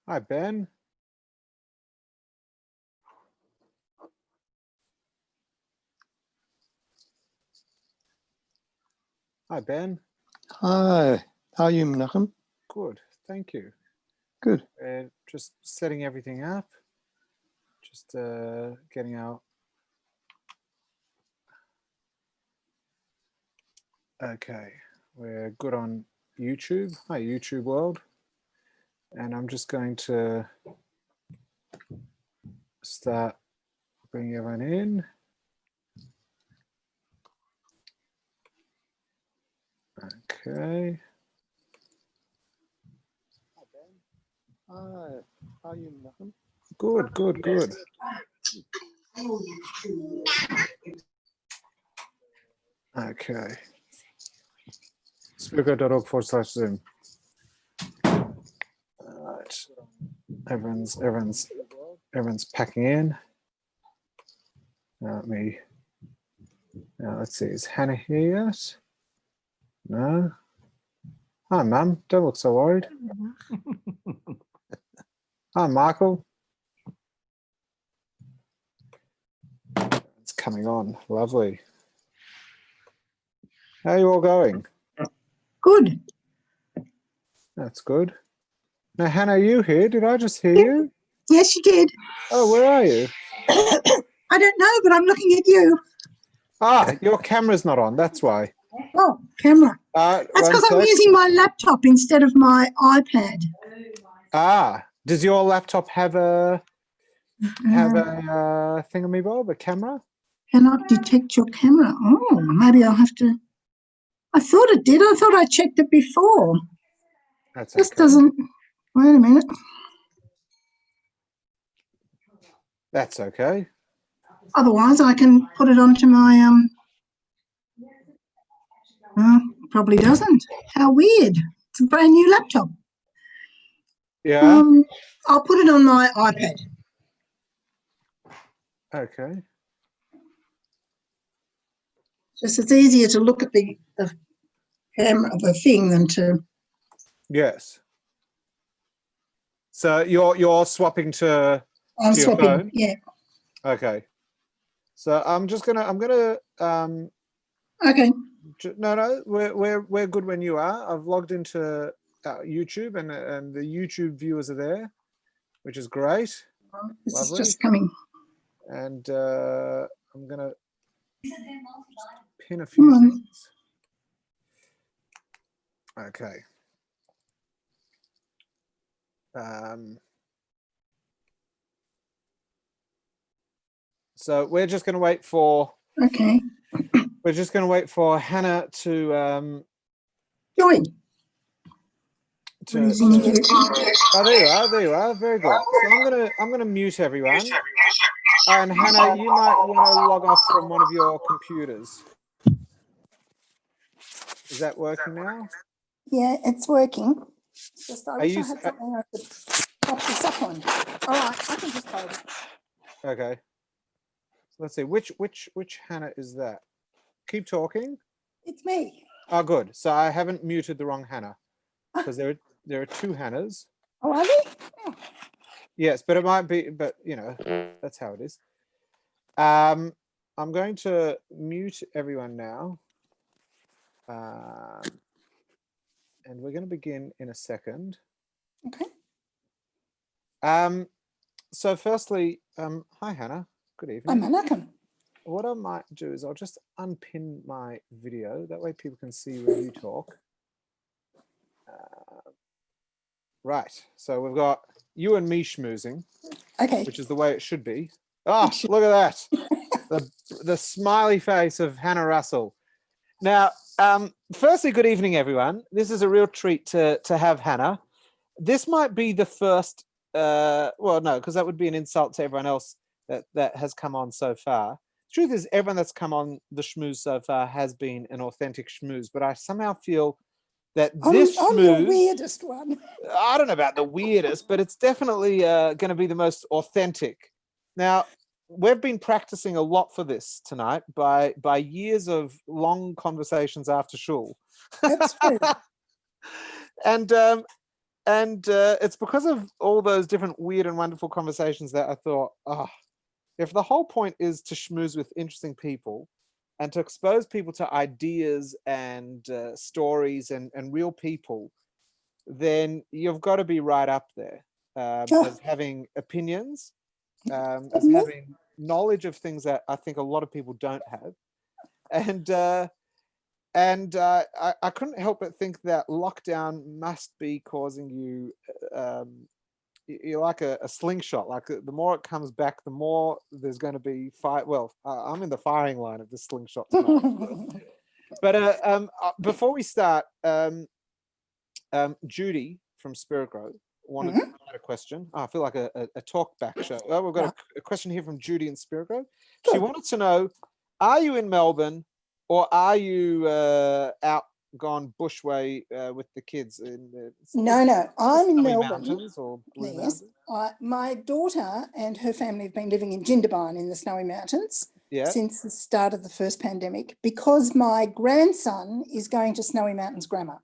Hi, Ben. Hi, Ben. Hi, how are you, Menachem? Good, thank you. Good. Just setting everything up. Just getting out. Okay, we're good on YouTube. Hi, YouTube world. And I'm just going to start bringing everyone in. Okay. Hi, how are you, Menachem? Good, good, good. Okay. Speaker.org/Zoom. All right. Everyone's packing in. Now let's see. Is Hannah here yet? No. Hi, Mum. Don't look so worried. Hi, Michael. It's coming on. Lovely. How are you all going? Good. That's good. Now, Hannah, are you here? Did I just hear you? Yes, you did. Oh, where are you? I don't know, but I'm looking at you. Ah, your camera's not on. That's why. Oh, camera. That's One because I'm sec. using my laptop instead of my iPad. Ah, does your laptop have a thingamabob, a camera? Cannot detect your camera. Oh, maybe I'll have to. I thought it did. I thought I checked it before. That's This okay. doesn't. Wait a minute. That's okay. Otherwise, I can put it onto my probably doesn't. How weird. It's a brand new laptop. Yeah. I'll put it on my iPad. Okay. Just it's easier to look at the camera, the thing, than to. Yes. So you're swapping to I'm your swapping. phone? Yeah. Okay. So I'm gonna Okay. no, we're good when you are. I've logged into YouTube and the YouTube viewers are there, which is great. This Lovely. is just coming. And I'm gonna pin a few things. Okay. So we're just going to wait for. Okay. We're just going to wait for Hannah to. Join. Oh, there you are. There you are. Very good. So I'm gonna mute everyone. And Hannah, you might want to log off from one of your computers. Is that working now? Yeah, it's working. Just I wish I you had something I could pop this up on. All right, I can just hold it. Okay. So let's see. Which Hannah is that? Keep talking. It's me. Oh, good. So I haven't muted the wrong Hannah because there are two Hannahs. Oh, are they? Oh. Yes, but it might be. But you know, that's how it is. I'm going to mute everyone now. And we're going to begin in a second. Okay. So firstly, hi Hannah. Good evening. I'm Menachem. What I might do is I'll just unpin my video. That way people can see when you talk. Right. So we've got you and me schmoozing. Okay. Which is the way it should be. Oh, look at that. The smiley face of Hannah Russell. Now, firstly, good evening, everyone. This is a real treat to have Hannah. This might be the first, well, no, because that would be an insult to everyone else that has come on so far. The truth is, everyone that's come on the schmooze so far has been an authentic schmooze, but I somehow feel that this schmooze... I'm the weirdest one. I don't know about the weirdest, but it's definitely going to be the most authentic. Now, we've been practicing a lot for this tonight by years of long conversations after shul. That's true. And it's because of all those different weird and wonderful conversations that I thought, if the whole point is to schmooze with interesting people and to expose people to ideas and stories and real people, then you've got to be right up there as having opinions, as having knowledge of things that I think a lot of people don't have. And I couldn't help but think that lockdown must be causing you, you're like a slingshot. Like the more it comes back, the more there's going to be fire. Well, I'm in the firing line of the slingshot tonight. But before we start, Judy from Spirit Grove wanted to add a question. I feel like a talk back show. Oh, we've got a question here from Judy in Spirit Grove. She wanted to know, are you in Melbourne or are you out gone bushway with the kids in the No, I'm in Melbourne. Mountains or Blue Yes, Mountains? my daughter and her family have been living in Jindabyne in the Snowy Mountains since the start of the first pandemic, because my grandson is going to Snowy Mountains Grammar.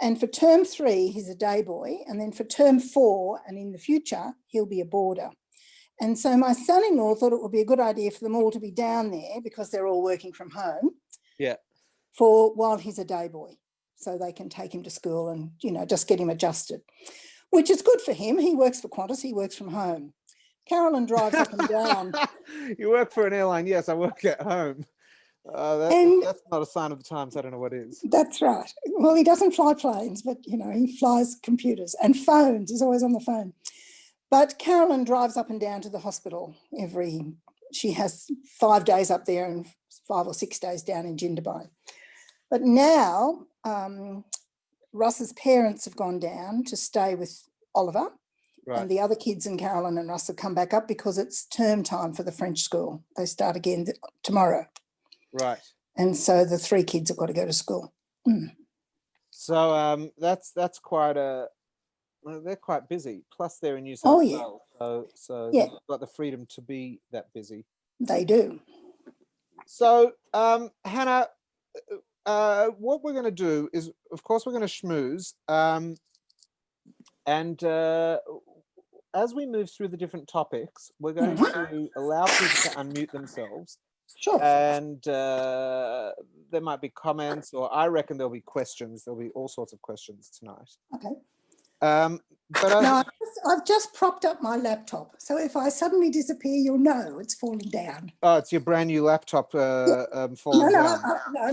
And for term 3, he's a day boy. And then for term 4, and in the future, he'll be a boarder. And so my son-in-law thought it would be a good idea for them all to be down there, because they're all working from home. Yeah. For while he's a day boy, so they can take him to school and, you know, just get him adjusted, which is good for him. He works for Qantas, he works from home. Carolyn drives up and down. You work for an airline? Yes, I work at home. That's not a sign of the times. I don't know what is. That's right. Well, he doesn't fly planes, but, you know, he flies computers and phones. He's always on the phone. But Carolyn drives up and down to the hospital she has 5 days up there and 5 or 6 days down in Jindabyne. But now Russ's parents have gone down to stay with Oliver, and the other kids and Carolyn and Russ have come back up because it's term time for the French school. They start again tomorrow. Right. And so the 3 kids have got to go to school. So that's quite they're quite busy. Plus they're in New South Wales. So they've got the freedom to be that busy. They do. So Hannah, what we're going to do is, of course, we're going to schmooze. And as we move through the different topics, we're going to allow people to unmute themselves. Sure. And there might be comments, or I reckon there'll be questions. There'll be all sorts of questions tonight. Okay. But now, I've just propped up my laptop, so if I suddenly disappear, you'll know it's falling down. Oh, it's your brand new laptop falling down.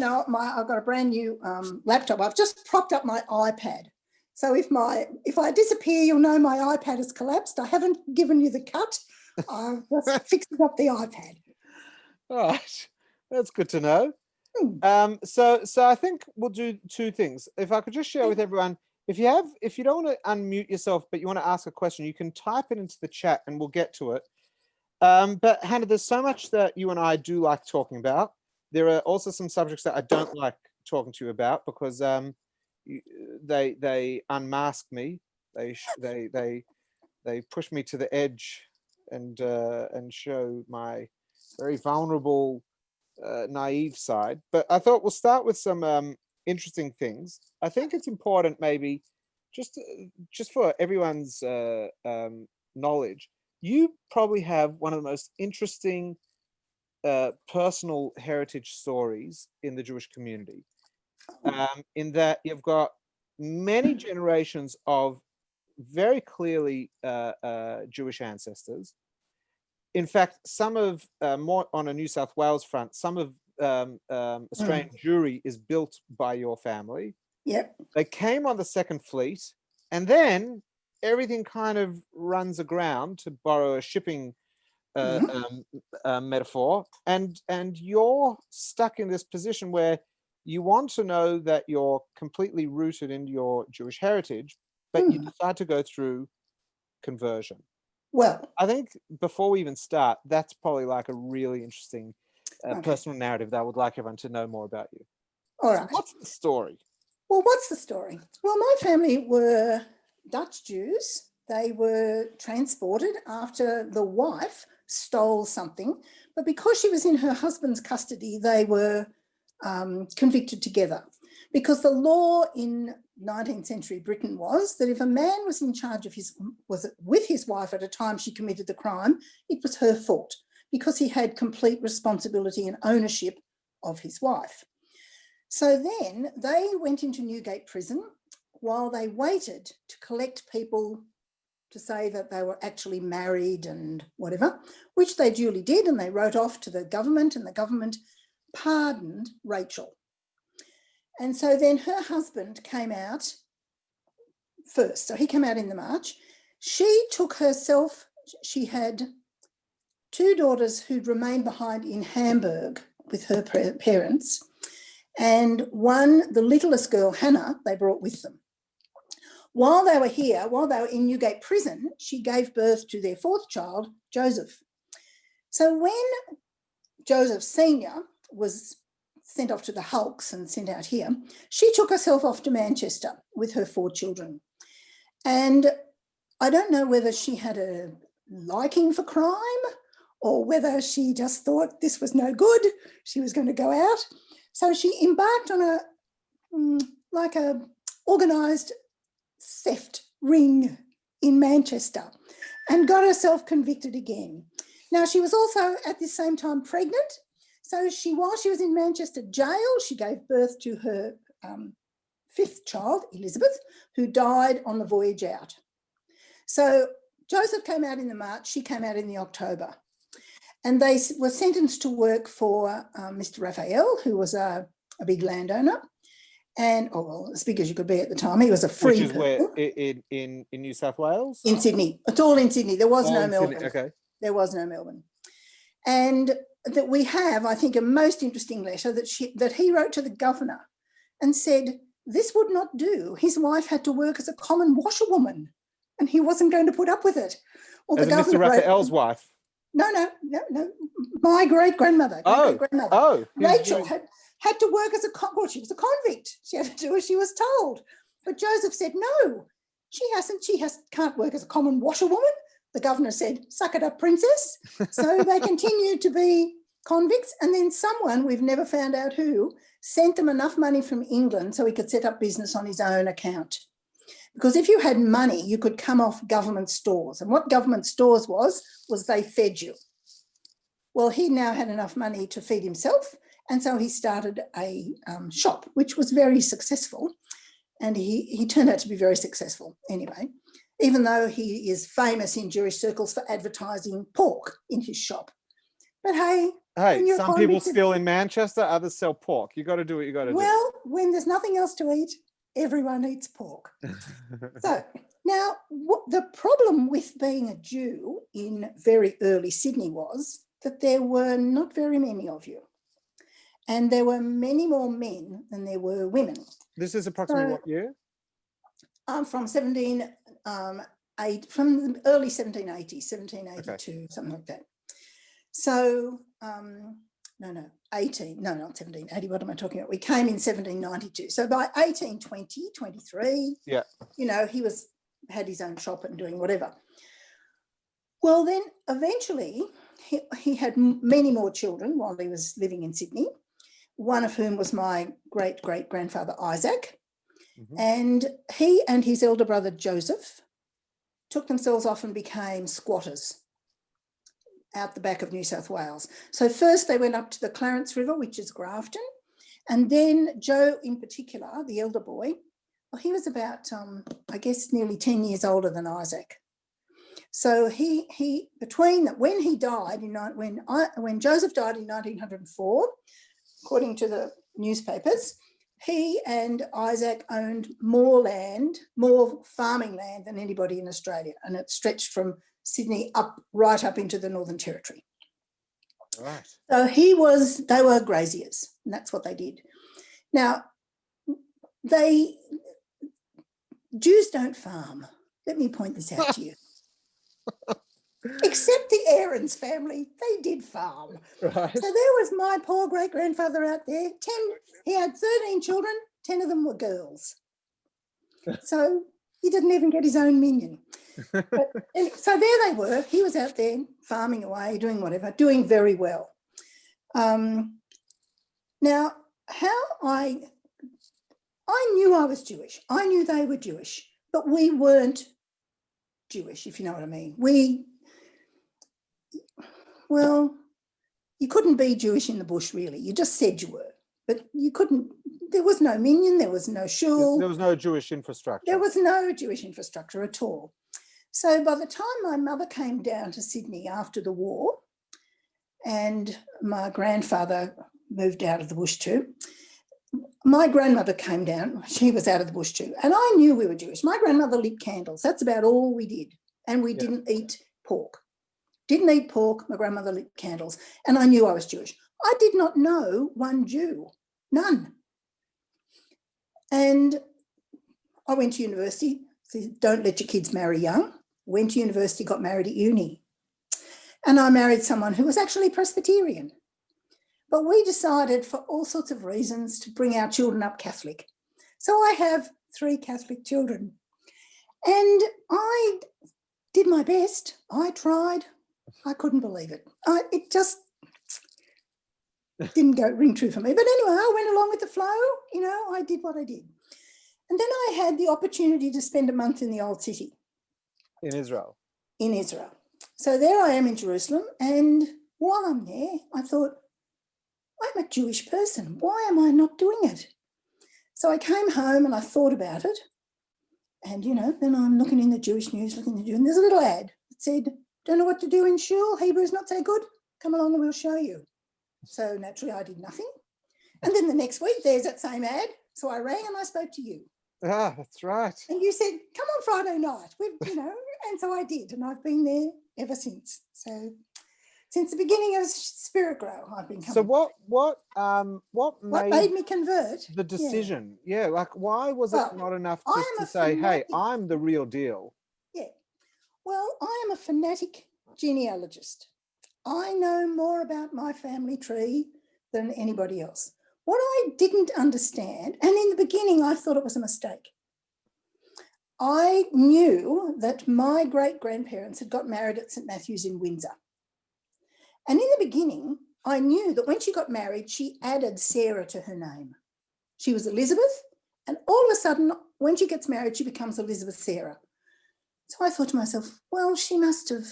No, I've got a brand new laptop. I've just propped up my iPad. So if I disappear, you'll know my iPad has collapsed. I haven't given you the cut. I've just fixed up the iPad. All right, that's good to know. So I think we'll do 2 things. If I could just share with everyone, if you don't want to unmute yourself, but you want to ask a question, you can type it into the chat and we'll get to it. But Hannah, there's so much that you and I do like talking about. There are also some subjects that I don't like talking to you about because they unmask me. They push me to the edge and show my very vulnerable, naive side. But I thought we'll start with some interesting things. I think it's important, maybe, just for everyone's knowledge. You probably have one of the most interesting personal heritage stories in the Jewish community, in that you've got many generations of very clearly Jewish ancestors. In fact, some of, more on a New South Wales front, some of Australian Jewry is built by your family. Yep. They came on the Second Fleet, and then everything kind of runs aground, to borrow a shipping metaphor. And you're stuck in this position where you want to know that you're completely rooted in your Jewish heritage, but you decide to go through conversion. Well, I think before we even start, that's probably like a really interesting personal narrative that I would like everyone to know more about you. All right. So what's the story? Well, what's the story? Well, my family were Dutch Jews. They were transported after the wife stole something, but because she was in her husband's custody, they were convicted together because the law in 19th century Britain was that if a man was in charge of was with his wife at a time she committed the crime, it was her fault because he had complete responsibility and ownership of his wife. So then they went into Newgate Prison while they waited to collect people to say that they were actually married and whatever, which they duly did, and they wrote off to the government, and the government pardoned Rachel. And so then her husband came out first. So he came out in the March. She took herself, she had 2 daughters who'd remained behind in Hamburg with her parents, and one, the littlest girl, Hannah, they brought with them. While they were here, while they were in Newgate Prison, she gave birth to their 4th child, Joseph. So when Joseph Sr. was sent off to the hulks and sent out here, she took herself off to Manchester with her 4 children. And I don't know whether she had a liking for crime or whether she just thought this was no good, she was going to go out. So she embarked on a organised theft ring in Manchester and got herself convicted again. Now, she was also at the same time pregnant. So while she was in Manchester jail, she gave birth to her 5th child, Elizabeth, who died on the voyage out. So Joseph came out in the March, she came out in the October. And they were sentenced to work for Mr. Raphael, who was a big landowner. And, well, as big as you could be at the time. He was a free Which is person. where, in New South Wales? In Sydney. It's all in Sydney. There was no Melbourne. Sydney. Okay. There was no Melbourne. And that we have, I think, a most interesting letter that he wrote to the governor and said, this would not do. His wife had to work as a common washerwoman and he wasn't going to put up with it. Well, As Mr. Raphael's wife? No. My great-grandmother. Rachel had to work as she was a convict. She had to do as she was told. But Joseph said, no, she can't work as a common washerwoman. The governor said, suck it up, princess. So they continued to be convicts. And then someone, we've never found out who, sent them enough money from England so he could set up business on his own account. Because if you had money, you could come off government stores. And what government stores was they fed you. Well, he now had enough money to feed himself. And so he started a shop, which was very successful. And he turned out to be very successful anyway, even though he is famous in Jewish circles for advertising pork in his shop. But hey, some people steal in Manchester, others sell pork. You got to do what you got to do. Well, when there's nothing else to eat, everyone eats pork. So now the problem with being a Jew in very early Sydney was that there were not very many of you. And there were many more men than there were women. This is approximately what year? From from the early 1780s, 1782, okay. Something like that. So, not 1780, what am I talking about? We came in 1792. So by 1820, 23, yeah, he had his own shop and doing whatever. Well, then eventually he had many more children while he was living in Sydney, one of whom was my great-great-grandfather Isaac. Mm-hmm. And he and his elder brother Joseph took themselves off and became squatters out the back of New South Wales. So first they went up to the Clarence River, which is Grafton, and then Joe in particular, the elder boy, well, he was about, I guess, nearly 10 years older than Isaac. So he between that, when he died, when Joseph died in 1904, according to the newspapers, he and Isaac owned more farming land than anybody in Australia, and it stretched from Sydney right up into the Northern Territory. Right. So they were graziers, and that's what they did. Now, Jews don't farm. Let me point this out to you. Except the Aarons family, they did farm. Right. So there was my poor great-grandfather out there. He had 13 children, 10 of them were girls. So he didn't even get his own minion. But, so there they were. He was out there farming away, doing whatever, doing very well. Now, how I I knew I was Jewish. I knew they were Jewish, but we weren't Jewish, if you know what I mean. Well, you couldn't be Jewish in the bush, really. You just said you were, but you couldn't. There was no minyan, there was no shul. There was no Jewish infrastructure. There was no Jewish infrastructure at all. So by the time my mother came down to Sydney after the war, and my grandfather moved out of the bush too, my grandmother came down, she was out of the bush too, and I knew we were Jewish. My grandmother lit candles. That's about all we did. And we didn't eat pork. Didn't eat pork. My grandmother lit candles. And I knew I was Jewish. I did not know one Jew, none. And I went to university. So don't let your kids marry young. Went to university, got married at uni. And I married someone who was actually Presbyterian. But we decided for all sorts of reasons to bring our children up Catholic. So I have 3 Catholic children. And I did my best. I tried. I couldn't believe it. It just didn't ring true for me. But anyway, I went along with the flow. You know, I did what I did. And then I had the opportunity to spend a month in the Old City. In Israel. In Israel. So there I am in Jerusalem. And while I'm there, I thought, I'm a Jewish person. Why am I not doing it? So I came home and I thought about it. And, you know, then I'm looking in the Jewish news, and there's a little ad that said, don't know what to do in shul, Hebrew's not so good, come along and we'll show you. So naturally I did nothing. And then the next week there's that same ad. So I rang and I spoke to you. Ah, that's right. And you said, come on Friday night, and so I did. And I've been there ever since. So since the beginning of Spirit Grow, I've been coming. So what made me convert? The decision? Yeah, like why was it not enough just to say, hey, I'm the real deal? Yeah. Well, I am a fanatic genealogist. I know more about my family tree than anybody else. What I didn't understand, and in the beginning I thought it was a mistake, I knew that my great-grandparents had got married at St Matthew's in Windsor. And in the beginning, I knew that when she got married, she added Sarah to her name. She was Elizabeth, and all of a sudden, when she gets married, she becomes Elizabeth Sarah. So I thought to myself, well, she must have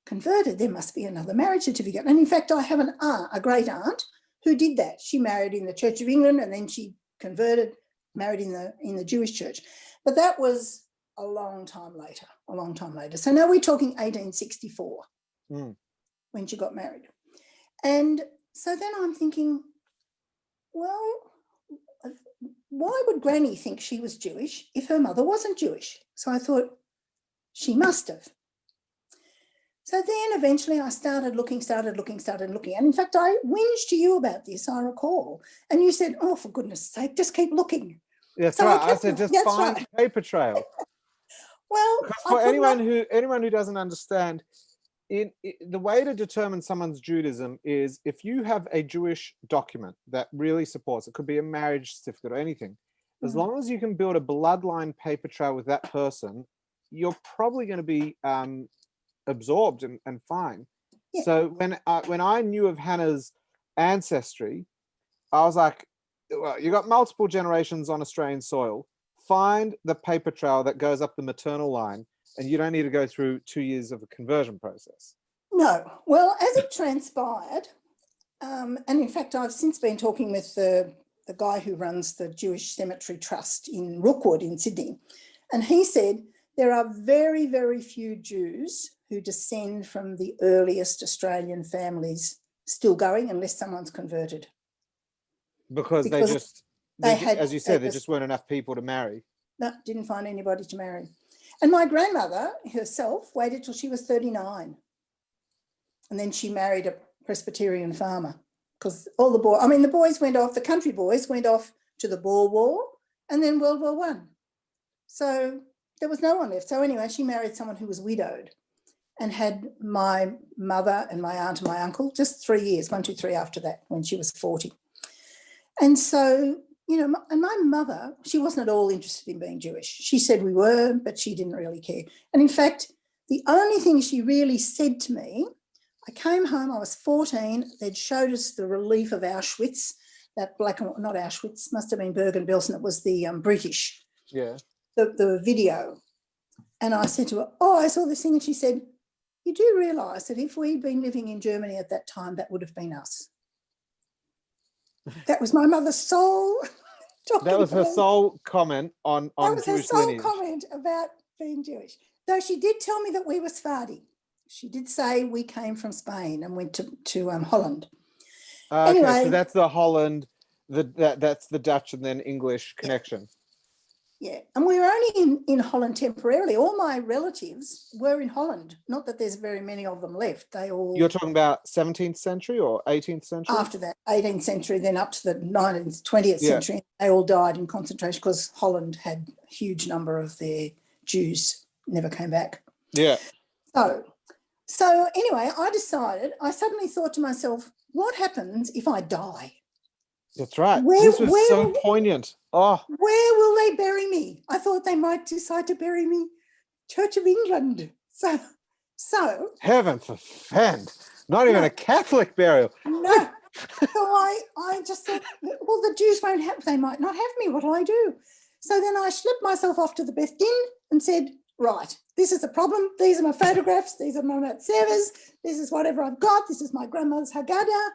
converted. There must be another marriage certificate. And in fact, I have a great aunt who did that. She married in the Church of England and then she converted, married in the Jewish church. But that was a long time later. So now we're talking 1864 when she got married. And so then I'm thinking, well, why would Granny think she was Jewish if her mother wasn't Jewish? So I thought, she must have. So then eventually I started looking. And in fact, I whinged to you about this, I recall. And you said, oh, for goodness sake, just keep looking. That's right. I said, just find a paper trail. Well, because for anyone who doesn't understand, the way to determine someone's Judaism is if you have a Jewish document that really supports, it could be a marriage certificate or anything, as long as you can build a bloodline paper trail with that person, you're probably going to be absorbed and fine. Yeah. So when I knew of Hannah's ancestry, I was like, well, you got multiple generations on Australian soil. Find the paper trail that goes up the maternal line, and you don't need to go through 2 years of a conversion process. No. Well, as it transpired, and in fact, I've since been talking with the guy who runs the Jewish Cemetery Trust in Rookwood in Sydney, and he said there are very, very few Jews who descend from the earliest Australian families still going unless someone's converted. Because they had, as you said, there just weren't enough people to marry. No, didn't find anybody to marry. And my grandmother herself waited till she was 39. And then she married a Presbyterian farmer because all the boys went off, the country boys went off to the Boer War and then World War I. So there was no one left. So anyway, she married someone who was widowed and had my mother and my aunt and my uncle just 3 years, 1, 2, 3 after that, when she was 40. And so, and my mother, she wasn't at all interested in being Jewish. She said we were, but she didn't really care. And in fact, the only thing she really said to me, I came home, I was 14, they'd showed us the relief of Auschwitz. that black and not Auschwitz, must have been Bergen-Belsen. It was the British, Yeah. the video. And I said to her, oh, I saw this thing. And she said, you do realise that if we'd been living in Germany at that time, that would have been us. That was my mother's sole. That was her sole comment on That was her Jewish sole lineage. comment about being Jewish. Though she did tell me that we were Sephardi. She did say we came from Spain and went to Holland. Okay, so Anyway. that's the Holland, that's the Dutch and then English connection. Yeah, and we were only in Holland temporarily. All my relatives were in Holland. Not that there's very many of them left. They all... You're talking about 17th century or 18th century? After that, 18th century, then up to the 19th, 20th Yeah. century, they all died in concentration because Holland had a huge number of their Jews never came back. Yeah. So anyway, I suddenly thought to myself, what happens if I die? That's right. Where- This was where so will- poignant. Oh, Where will they bury me? I thought they might decide to bury me Church of England. So heaven forfend. Not even No. a Catholic burial. no. So I just thought, well, the Jews won't have, they might not have me. What'll I do? So then I schlepped myself off to the Beth Din and said, right, this is the problem. These are my photographs. These are my matzevas. This is whatever I've got. This is my grandmother's Haggadah.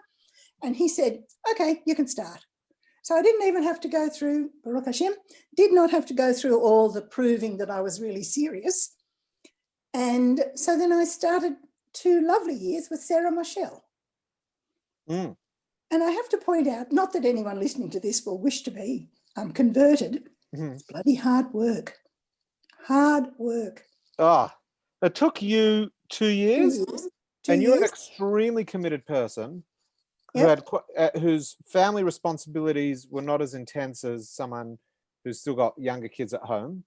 And he said, okay, you can start. So I didn't even have to go through, Baruch Hashem, did not have to go through all the proving that I was really serious. And so then I started 2 lovely years with Sarah Moshel. Mm. And I have to point out, not that anyone listening to this will wish to be converted, Mhm. it's bloody hard work. Hard work. Oh, it took you 2 years, 2 years. 2 and you're an years. extremely committed person who Yep. had whose family responsibilities were not as intense as someone who's still got younger kids at home.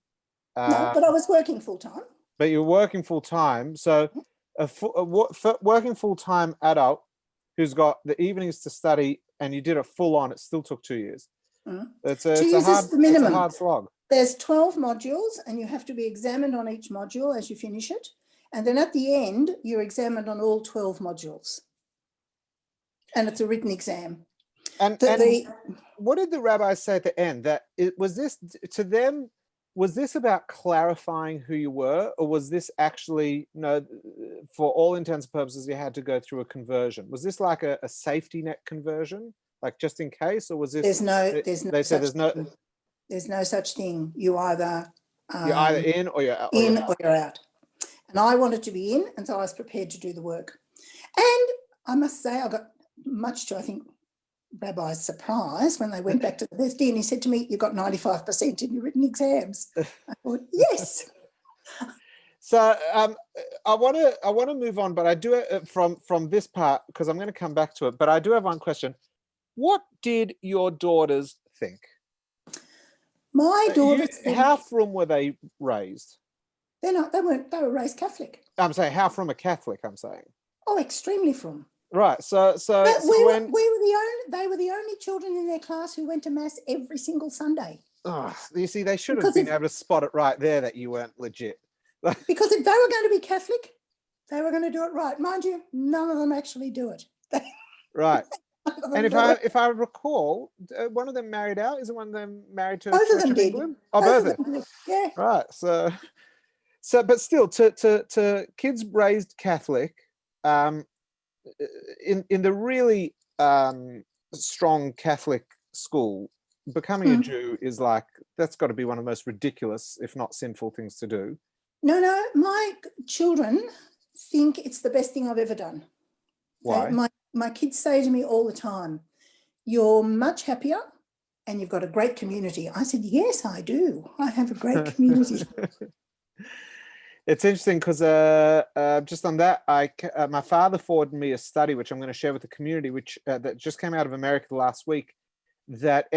No, but I was working full time. But you're working full time. So working full time adult who's got the evenings to study and you did it full on, it still took 2 years. Mm. It's 2 a years is hard, the minimum. It's a hard slog. There's 12 modules and you have to be examined on each module as you finish it. And then at the end, you're examined on all 12 modules. And it's a written exam. And what did the rabbis say at the end? That it was this to them, was this about clarifying who you were, or was this actually, for all intents and purposes, you had to go through a conversion? Was this like a safety net conversion, like just in case, or was this? There's no They said there's no such thing. You either you're either in or you're out. in or you're out. And I wanted to be in, and so I was prepared to do the work. And I must say, I got much to, I think, Rabbi's surprise when they went back to the Beth Din, and he said to me, you got 95% in your written exams. I thought, yes. So I want to move on, but I do from this part because I'm going to come back to it. But I do have one question. What did your daughters think? My daughters, How from were they raised? they were raised Catholic. I'm saying how from a Catholic. I'm saying. Oh, extremely from. Right. So But when they were the only children in their class who went to mass every single Sunday. you see, they should have Because been if- able to spot it right there that you weren't legit. Because if they were going to be Catholic, they were going to do it right. Mind you, none of them actually do it. Right. None of them And do it. if I recall, one of them married out. Isn't one of them married to Both of Church them of did. England? Oh, Both both of of them. them did. Yeah. Right. So, but still, to kids raised Catholic, in the really strong Catholic school, becoming a Jew is like, that's got to be one of the most ridiculous, if not sinful, things to do. No, my children think it's the best thing I've ever done. Why? My kids say to me all the time, you're much happier and you've got a great community. I said, yes, I do. I have a great community. It's interesting because just on that, my father forwarded me a study which I'm going to share with the community, which that just came out of America last week. That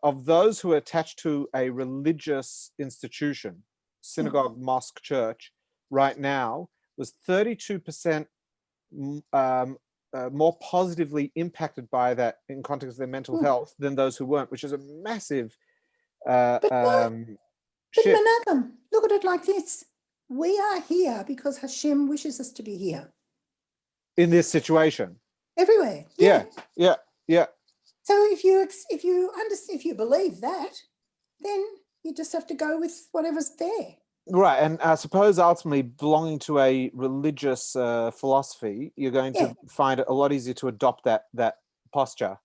of those who are attached to a religious institution, synagogue, mosque, church, right now was 32% more positively impacted by that in context of their mental health than those who weren't, which is a massive But shift. Menachem, look at it like this. We are here because Hashem wishes us to be here. In this situation. everywhere. Yeah, yeah, yeah. So if you believe that, then you just have to go with whatever's there. Right, and I suppose ultimately belonging to a religious philosophy, you're going Yeah. to find it a lot easier to adopt that posture.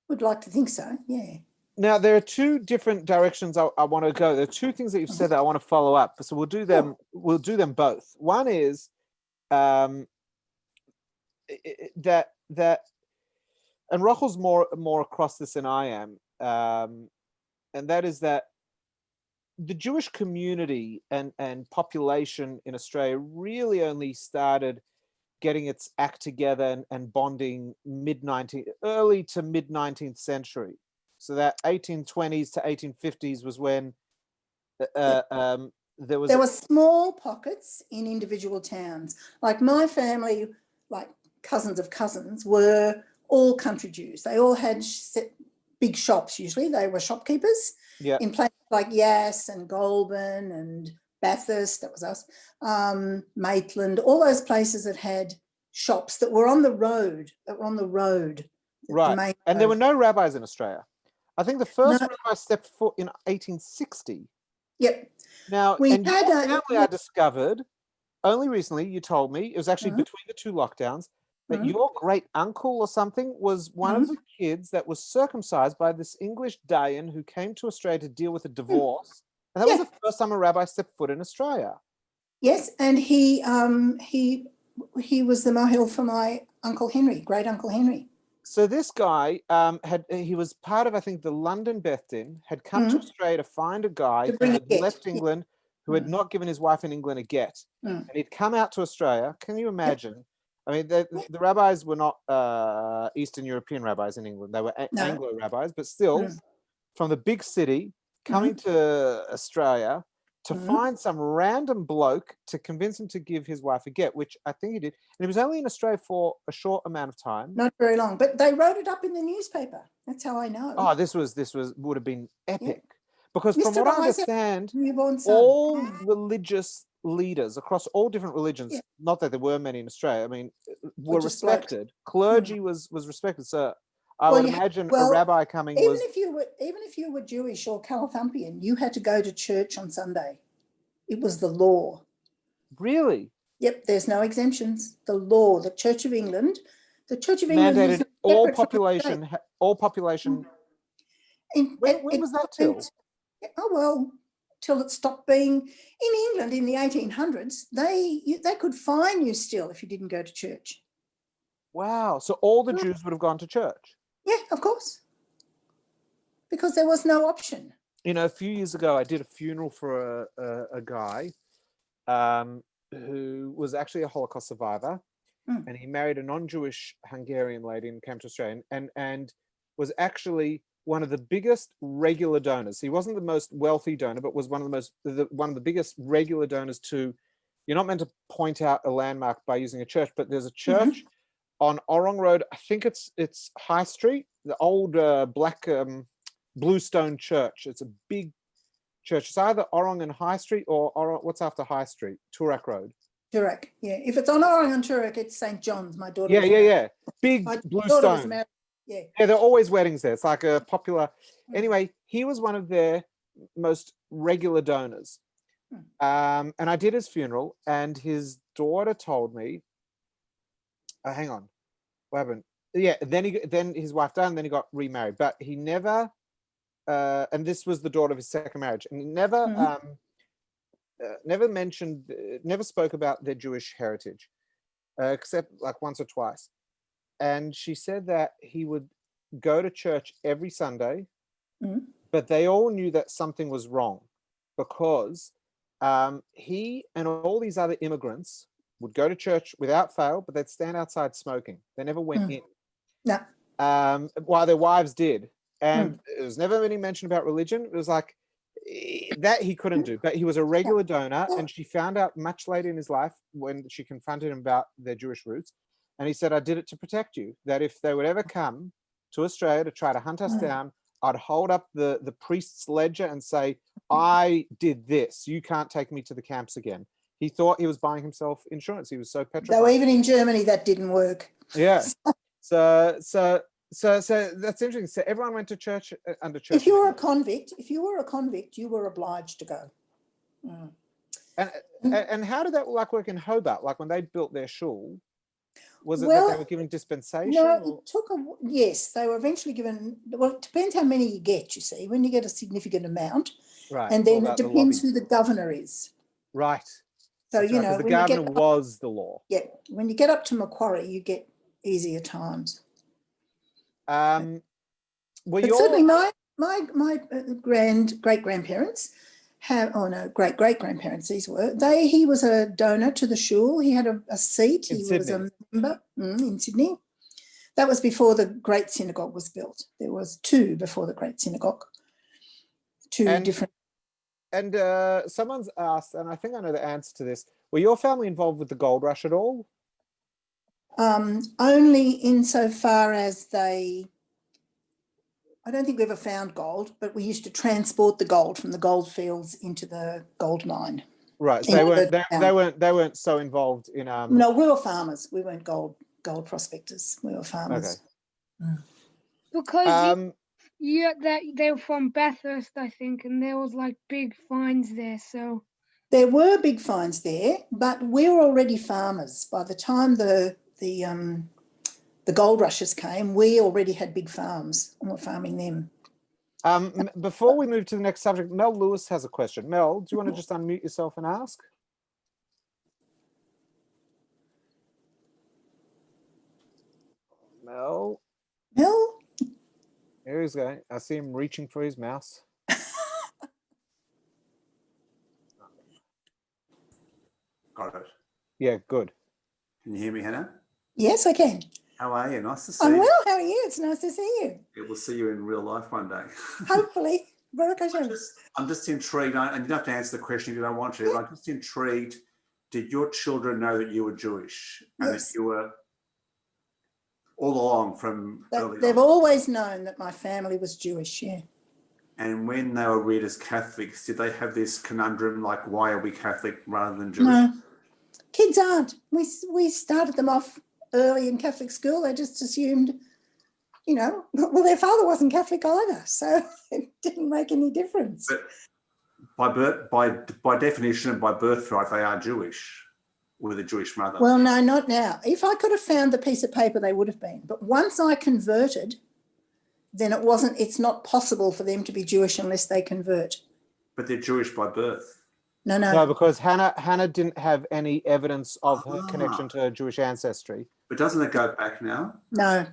Would like to think so. Yeah. Now, there are two different directions I want to go. There are two things that you've said that I want to follow up. So we'll do them. We'll do them both. One is that, and Rochel's more across this than I am, and that is that the Jewish community and population in Australia really only started getting its act together and bonding early to mid 19th century. So that 1820s to 1850s was when there were small pockets in individual towns. Like my family, like cousins of cousins, were all country Jews. They all had big shops. Usually they were shopkeepers in places like Yass and Goulburn and Bathurst, that was us, Maitland, all those places that had shops that were on the road, Right. And there were no rabbis in Australia. I think the first rabbi stepped foot in 1860. Yep. Now, your family, I discovered only recently, you told me, it was actually between the two lockdowns, that your great uncle or something was one of the kids that was circumcised by this English Dayan who came to Australia to deal with a divorce. And that was the first time a rabbi stepped foot in Australia. Yes, and he was the mohel for my Uncle Henry, great Uncle Henry. So this guy he was part of, I think, the London Beth Din, had come to Australia to find a guy who had left England, who had not given his wife in England a get. And he'd come out to Australia. Can you imagine? I mean, the rabbis were not Eastern European rabbis in England. They were Anglo rabbis, but still, from the big city, coming to Australia to find some random bloke to convince him to give his wife a get, which I think he did. And he was only in Australia for a short amount of time. Not very long, but they wrote it up in the newspaper. That's how I know. Oh, this would have been epic. Because from what I understand, all religious leaders across all different religions, not that there were many in Australia, I mean, were respected. Clergy was respected. So I would imagine a rabbi coming even if you were Jewish or Calathumpian, you had to go to church on Sunday. It was the law. Really? Yep, there's no exemptions. The law, the Church of England mandated all population. When was that till? Oh well, till it stopped being in England in the 1800s. They could fine you still if you didn't go to church. Wow! So all the Jews would have gone to church. Yeah, of course, because there was no option. You know, a few years ago, I did a funeral for a guy who was actually a Holocaust survivor, and he married a non-Jewish Hungarian lady and came to Australia, and was actually one of the biggest regular donors. He wasn't the most wealthy donor, but was one of the biggest regular donors to. You're not meant to point out a landmark by using a church, but there's a church on Orrong Road. I think it's High Street, the old black bluestone church. It's a big church. It's either Orrong and High Street or what's after High Street? Toorak Road. Toorak, yeah. If it's on Orrong and Toorak, it's St. John's. My daughter. Yeah. Big bluestone. Yeah, there are always weddings there. It's like a popular. Anyway, he was one of their most regular donors, and I did his funeral. And his daughter told me, "Hang on, what happened?" Yeah, then his wife died, and then he got remarried. But he never, and this was the daughter of his second marriage, and he never, never spoke about their Jewish heritage, except like once or twice. And she said that he would go to church every Sunday, but they all knew that something was wrong because he and all these other immigrants would go to church without fail, but they'd stand outside smoking. They never went in. No. While their wives did. And it was never any mention about religion. It was like that he couldn't do, but he was a regular donor. And she found out much later in his life when she confronted him about their Jewish roots. And he said, I did it to protect you, that if they would ever come to Australia to try to hunt us down, I'd hold up the priest's ledger and say, I did this. You can't take me to the camps again. He thought he was buying himself insurance. He was so petrified. Though even in Germany, that didn't work. Yeah. So that's interesting. So everyone went to church under church. If you were a convict, you were obliged to go. Mm. And how did that work in Hobart? Like when they built their shul, was it that Well, they were given dispensation? No, or- it took yes, they were eventually given, well, it depends how many you get, you see, when you get a significant amount. Right. And all then it about the depends lobby. who the governor is. Right. So, That's you right, 'cause know, the when you get governor was the law. Yeah, when you get up to Macquarie, you get easier times. Were But your certainly my great grandparents great grandparents, he was a donor to the shul. He had a seat. In He was Sydney? a member in Sydney. That was before the Great Synagogue was built. There was two before the Great Synagogue. Two And- different. and someone's asked, and I think I know the answer to this. Were your family involved with the gold rush at all? Only insofar as I don't think we ever found gold, but we used to transport the gold from the gold fields into the gold mine. Right. So In they weren't so involved in No, we were farmers. We weren't gold prospectors. We were farmers. Okay. Because they were from Bathurst, I think, and there was like big finds there. So There were big finds there, but we were already farmers. By the time the gold rushes came, we already had big farms and were farming them. Before we move to the next subject, Mel Lewis has a question. Mel, do you want to just unmute yourself and ask? Mel, Mel? here he's going. I see him reaching for his mouse. Got it. Yeah, good. Can you hear me, Hannah? Yes, I can. How are you? Nice to see I'm you. well. How are you? It's nice to see you. Yeah, we'll see you in real life one day. Hopefully. Baruch Hashem. I'm just intrigued, and you don't have to answer the question if you don't want to, but I'm just intrigued. Did your children know that you were Jewish and Yes. that you were all along from early They've on? always known that my family was Jewish, yeah. And when they were reared as Catholics, did they have this conundrum like, why are we Catholic rather than Jewish? No, kids aren't. We started them off early in Catholic school. They just assumed, you know, well, their father wasn't Catholic either, so it didn't make any difference. But by definition and by birthright, they are Jewish with a Jewish mother. Well, no, not now. If I could have found the piece of paper, they would have been. But once I converted, then it's not possible for them to be Jewish unless they convert. But they're Jewish by birth. No, because Hannah didn't have any evidence of her connection to her Jewish ancestry. But doesn't it go back now? No,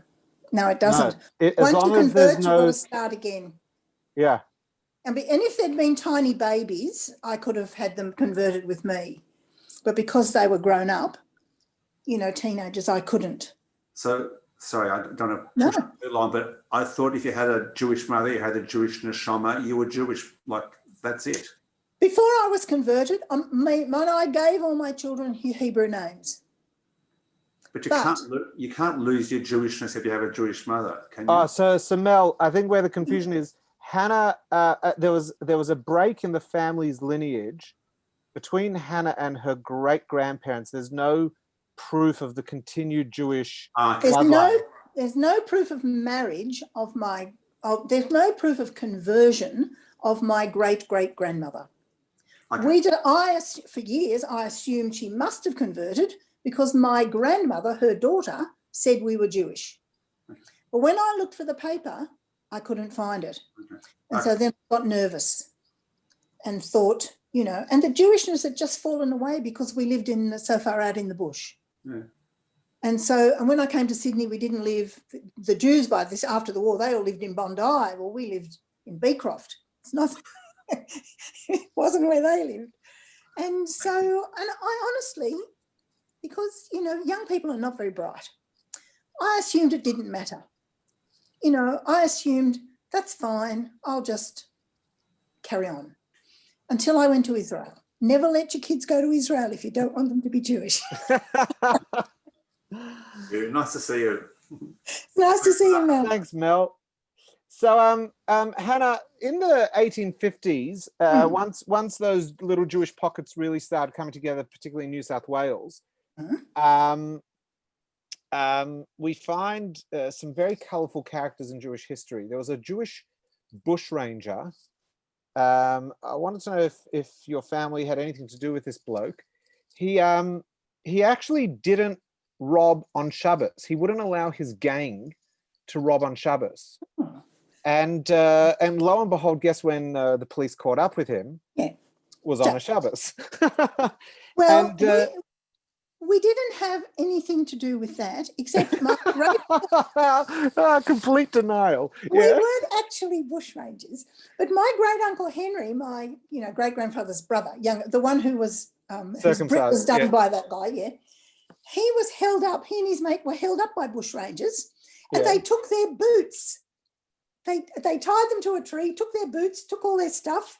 it doesn't. As Once long you as convert, there's you've got no, to start again. yeah. And if they'd been tiny babies, I could have had them converted with me. But because they were grown up, you know, teenagers, I couldn't. So, sorry, I don't want to No. push it too long, but I thought if you had a Jewish mother, you had a Jewish neshama, you were Jewish, like, that's it. Before I was converted, I gave all my children Hebrew names. But you can't lose your Jewishness if you have a Jewish mother, can you? Oh, so Mel, I think where the confusion is, Hannah, there was a break in the family's lineage between Hannah and her great grandparents. There's no proof of the continued Jewish bloodline. There's no proof of marriage there's no proof of conversion of my great grandmother. Okay. For years, I assumed she must have converted because my grandmother, her daughter, said we were Jewish. But when I looked for the paper, I couldn't find it. Okay. And so then I got nervous and thought, you know, and the Jewishness had just fallen away because we lived so far out in the bush. Yeah. And when I came to Sydney, we didn't live, the Jews after the war, they all lived in Bondi. Well, we lived in Beecroft. It's not, it wasn't where they lived. And I honestly, because, you know, young people are not very bright, I assumed it didn't matter. You know, I assumed that's fine, I'll just carry on. Until I went to Israel. Never let your kids go to Israel if you don't want them to be Jewish. Yeah, nice to see you. Nice to see you, Mel. Thanks, Mel. So, Hannah, in the 1850s, once those little Jewish pockets really started coming together, particularly in New South Wales, we find some very colorful characters in Jewish history. There was a Jewish bushranger. I wanted to know if your family had anything to do with this bloke. He actually didn't rob on Shabbos. He wouldn't allow his gang to rob on Shabbos. And lo and behold, guess when the police caught up with him? Yeah. Was on a Shabbos. Well, And, we didn't have anything to do with that, except my great complete denial. we Yeah. weren't actually bushrangers, but my great uncle Henry, my great grandfather's brother, the one who was whose brick was done yeah. by that guy, yeah, he was held up. He and his mate were held up by bushrangers, and Yeah. they took their boots. They tied them to a tree, took their boots, took all their stuff,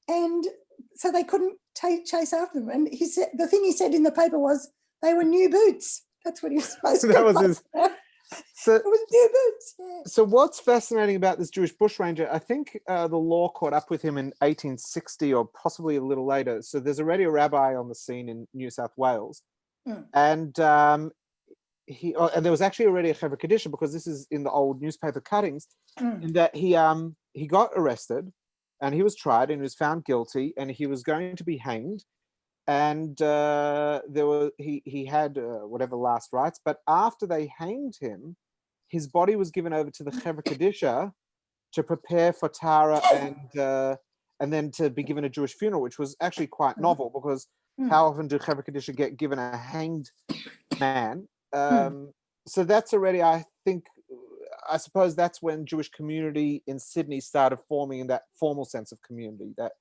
and so they couldn't chase after them. And he said the thing he said in the paper was they were new boots. That's what he was supposed to. That was his. So, It was new boots. Yeah. so what's fascinating about this Jewish bushranger? I think the law caught up with him in 1860 or possibly a little later. So there's already a rabbi on the scene in New South Wales, and and there was actually already a Chevra Kadisha, because this is in the old newspaper cuttings, in that he got arrested and he was tried and he was found guilty and he was going to be hanged. And he had whatever last rites, but after they hanged him, his body was given over to the Chevra Kadisha to prepare for Tara and then to be given a Jewish funeral, which was actually quite novel, because how often do Chevra Kadisha get given a hanged man? So that's already, I suppose that's when Jewish community in Sydney started forming in that formal sense of community, that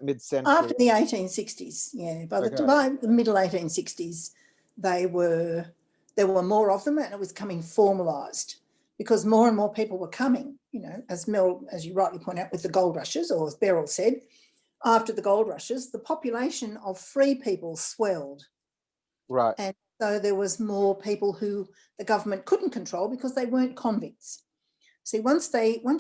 mid-century. After the 1860s, yeah. By the middle 1860s, there were more of them, and it was becoming formalised because more and more people were coming. As you rightly point out, with the gold rushes, or as Beryl said, after the gold rushes, the population of free people swelled. Right. And so there was more people who the government couldn't control because they weren't convicts. See, once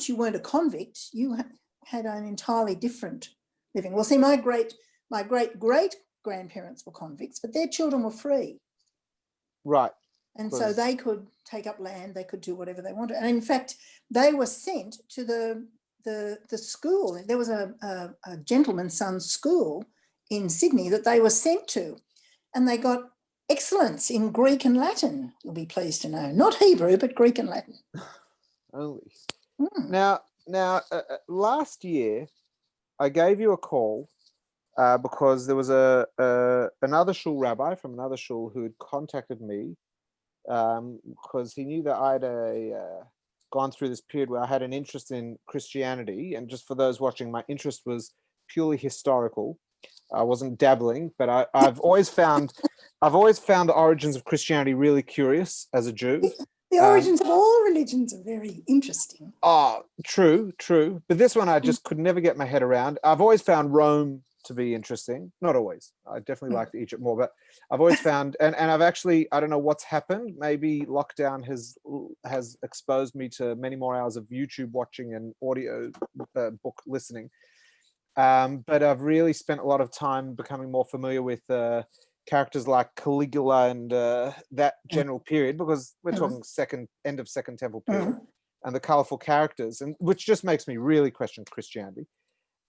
you weren't a convict, you had an entirely different living. Well, see, my great grandparents were convicts, but their children were free. Right. And so they could take up land, they could do whatever they wanted. And in fact, they were sent to the school. There was a gentleman's son's school in Sydney that they were sent to, and they got excellence in Greek and Latin, you'll be pleased to know. Not Hebrew, but Greek and Latin. Only. Now, last year, I gave you a call because there was another shul rabbi from another shul who had contacted me because he knew that I'd gone through this period where I had an interest in Christianity. And just for those watching, my interest was purely historical. I wasn't dabbling, but I've always found the origins of Christianity really curious as a Jew. The origins of all religions are very interesting. Oh, true. But this one I just could never get my head around. I've always found Rome to be interesting. Not always. I definitely liked Egypt more, but I've always found, and I've actually, I don't know what's happened. Maybe lockdown has exposed me to many more hours of YouTube watching and audio book listening. But I've really spent a lot of time becoming more familiar with characters like Caligula and that general period, because we're talking end of Second Temple period, and the colorful characters, and which just makes me really question Christianity.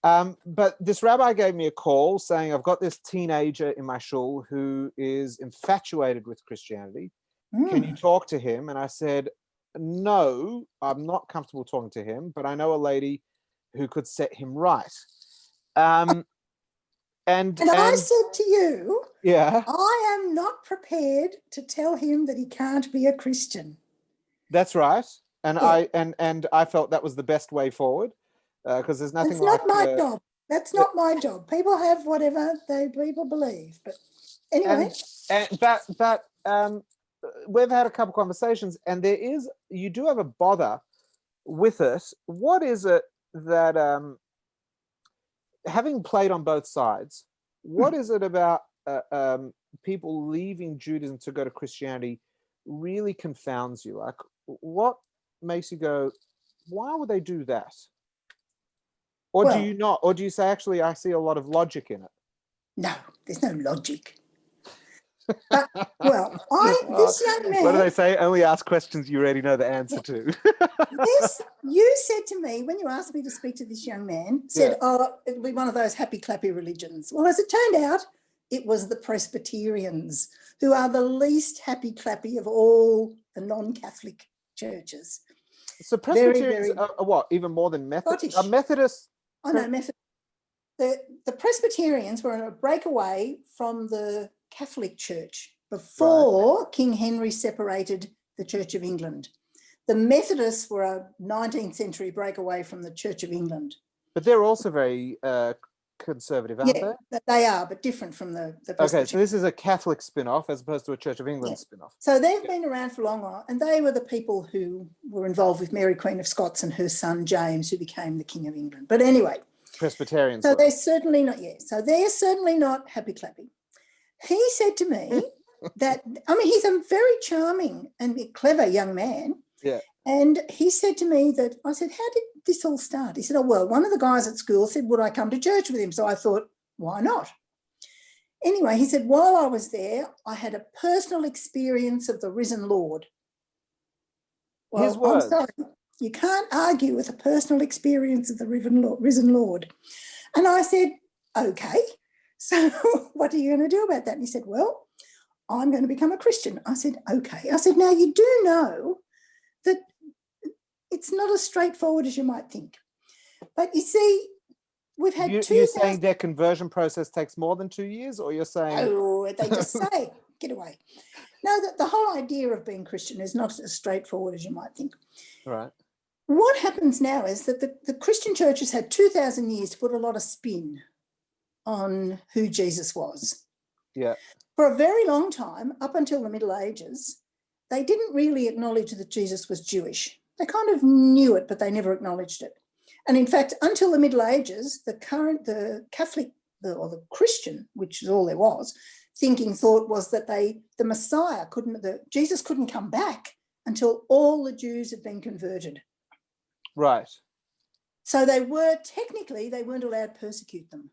But this rabbi gave me a call saying, I've got this teenager in my shul who is infatuated with Christianity. Can you talk to him? And I said, no, I'm not comfortable talking to him, but I know a lady who could set him right. And I said to you, yeah, I am not prepared to tell him that he can't be a Christian. That's right. And yeah. I felt that was the best way forward, because there's nothing. It's not my job. That's not my job. People have whatever people believe. But anyway. But we've had a couple conversations, and you do have a bother with it. What is it that having played on both sides, what is it about people leaving Judaism to go to Christianity really confounds you? Like, what makes you go, why would they do that? Or do you not? Or do you say, actually, I see a lot of logic in it? No, there's no logic. Well, this young man. What do they say? Only ask questions you already know the answer to. This, you said to me when you asked me to speak to this young man, said, "Oh, it'll be one of those happy clappy religions." Well, as it turned out, it was the Presbyterians, who are the least happy clappy of all the non-Catholic churches. So Presbyterians are what? Even more than Methodists? Scottish. Methodists? Oh no, Methodist. The Presbyterians were a breakaway from the Catholic Church before King Henry separated the Church of England. The Methodists were a 19th century breakaway from the Church of England. But they're also very conservative, aren't they? They are, but different from the Okay, so this is a Catholic spin-off as opposed to a Church of England spin-off. So they've been around for a long while, and they were the people who were involved with Mary Queen of Scots and her son James, who became the King of England. But anyway, Presbyterians. so they're certainly not, so they're certainly not happy clappy. He said to me that, I mean, he's a very charming and clever young man. Yeah. And he said to me that, I said, how did this all start? He said, oh, well, one of the guys at school said, would I come to church with him? So I thought, why not? Anyway, he said, while I was there, I had a personal experience of the risen Lord. Well, His words. I'm sorry, you can't argue with a personal experience of the risen Lord. And I said, okay, so what are you going to do about that? And he said, well, I'm going to become a Christian. I said, okay. I said, now you do know that it's not as straightforward as you might think. But you see, we've had You're saying their conversion process takes more than 2 years, or you're saying... Oh, they just say, get away. No, the whole idea of being Christian is not as straightforward as you might think. Right. What happens now is that the Christian church has had 2,000 years to put a lot of spin on who Jesus was. Yeah. For a very long time, up until the Middle Ages, they didn't really acknowledge that Jesus was Jewish. They kind of knew it, but they never acknowledged it. And in fact, until the Middle Ages, the Catholic or the Christian, which is all there was, thought was that the Messiah Jesus couldn't come back until all the Jews had been converted. Right. So they weren't allowed to persecute them.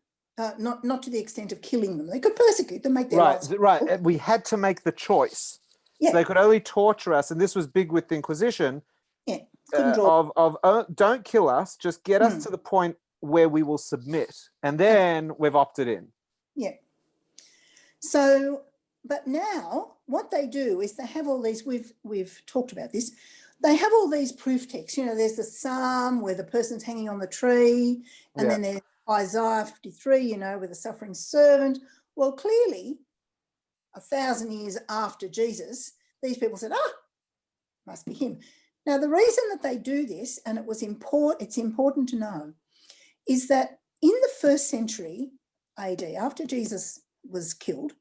Not to the extent of killing them. They could persecute them, make their lives. Right. And we had to make the choice. Yeah. So they could only torture us, and this was big with the Inquisition. Yeah. Don't kill us, just get us to the point where we will submit, and then we've opted in. Yeah. So, but now what they do is they have all these. We've talked about this. They have all these proof texts. You know, there's the Psalm where the person's hanging on the tree, and then there's Isaiah 53, you know, with the suffering servant. Well, clearly, 1,000 years after Jesus, these people said, must be him. Now, the reason that they do this, and it's important to know, is that in the 1st century AD, after Jesus was killed,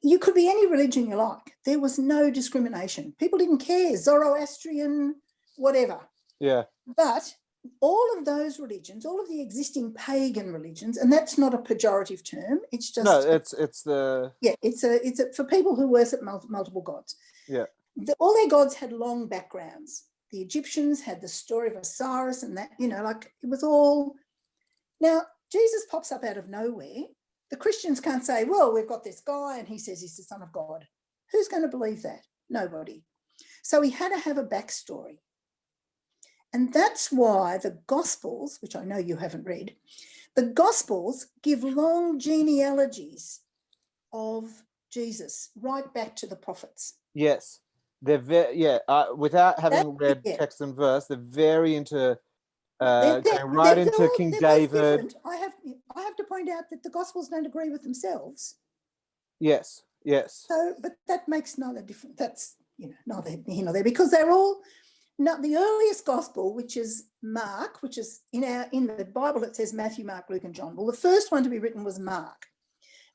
you could be any religion you like. There was no discrimination. People didn't care, Zoroastrian, whatever. Yeah. But all of those religions, all of the existing pagan religions, and that's not a pejorative term. It's just it's for people who worship multiple gods. Yeah. All their gods had long backgrounds. The Egyptians had the story of Osiris and that, you know, like it was all. Now, Jesus pops up out of nowhere. The Christians can't say, well, we've got this guy and he says he's the Son of God. Who's going to believe that? Nobody. So he had to have a backstory. And that's why the Gospels, which I know you haven't read, the Gospels give long genealogies of Jesus right back to the prophets. Yes. They're without having read text and verse, they're very into going right into King David. I have to point out that the Gospels don't agree with themselves. Yes. So, but that makes no difference. That's neither here nor there, because they're all. Now, the earliest Gospel, which is Mark, which is in the Bible, it says Matthew, Mark, Luke, and John. Well, the first one to be written was Mark.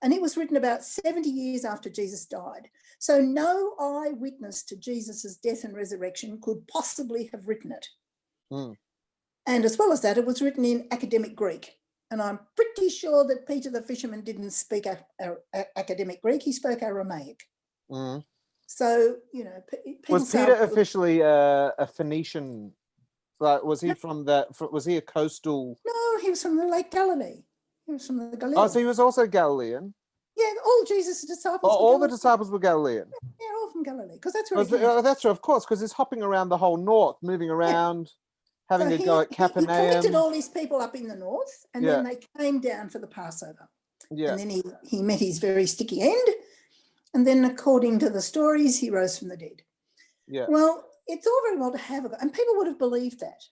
And it was written about 70 years after Jesus died. So no eyewitness to Jesus's death and resurrection could possibly have written it. And as well as that, it was written in academic Greek. And I'm pretty sure that Peter the fisherman didn't speak academic Greek. He spoke Aramaic. So, was Peter officially a Phoenician? Like, was he was he a coastal? No, he was from the Lake Galilee. He was from the Galilee. Oh, so he was also Galilean. Yeah, all Jesus' disciples. All the disciples were Galilean. Yeah, all from Galilee, because that's where he came from. That's true, of course, because he's hopping around the whole north, moving around, having So a go at he collected Capernaum. all these people up in the north, and then they came down for the Passover. Yeah. And then he met his very sticky end. And then, according to the stories, he rose from the dead. Yeah. Well, it's all very well to have a God, and people would have believed that,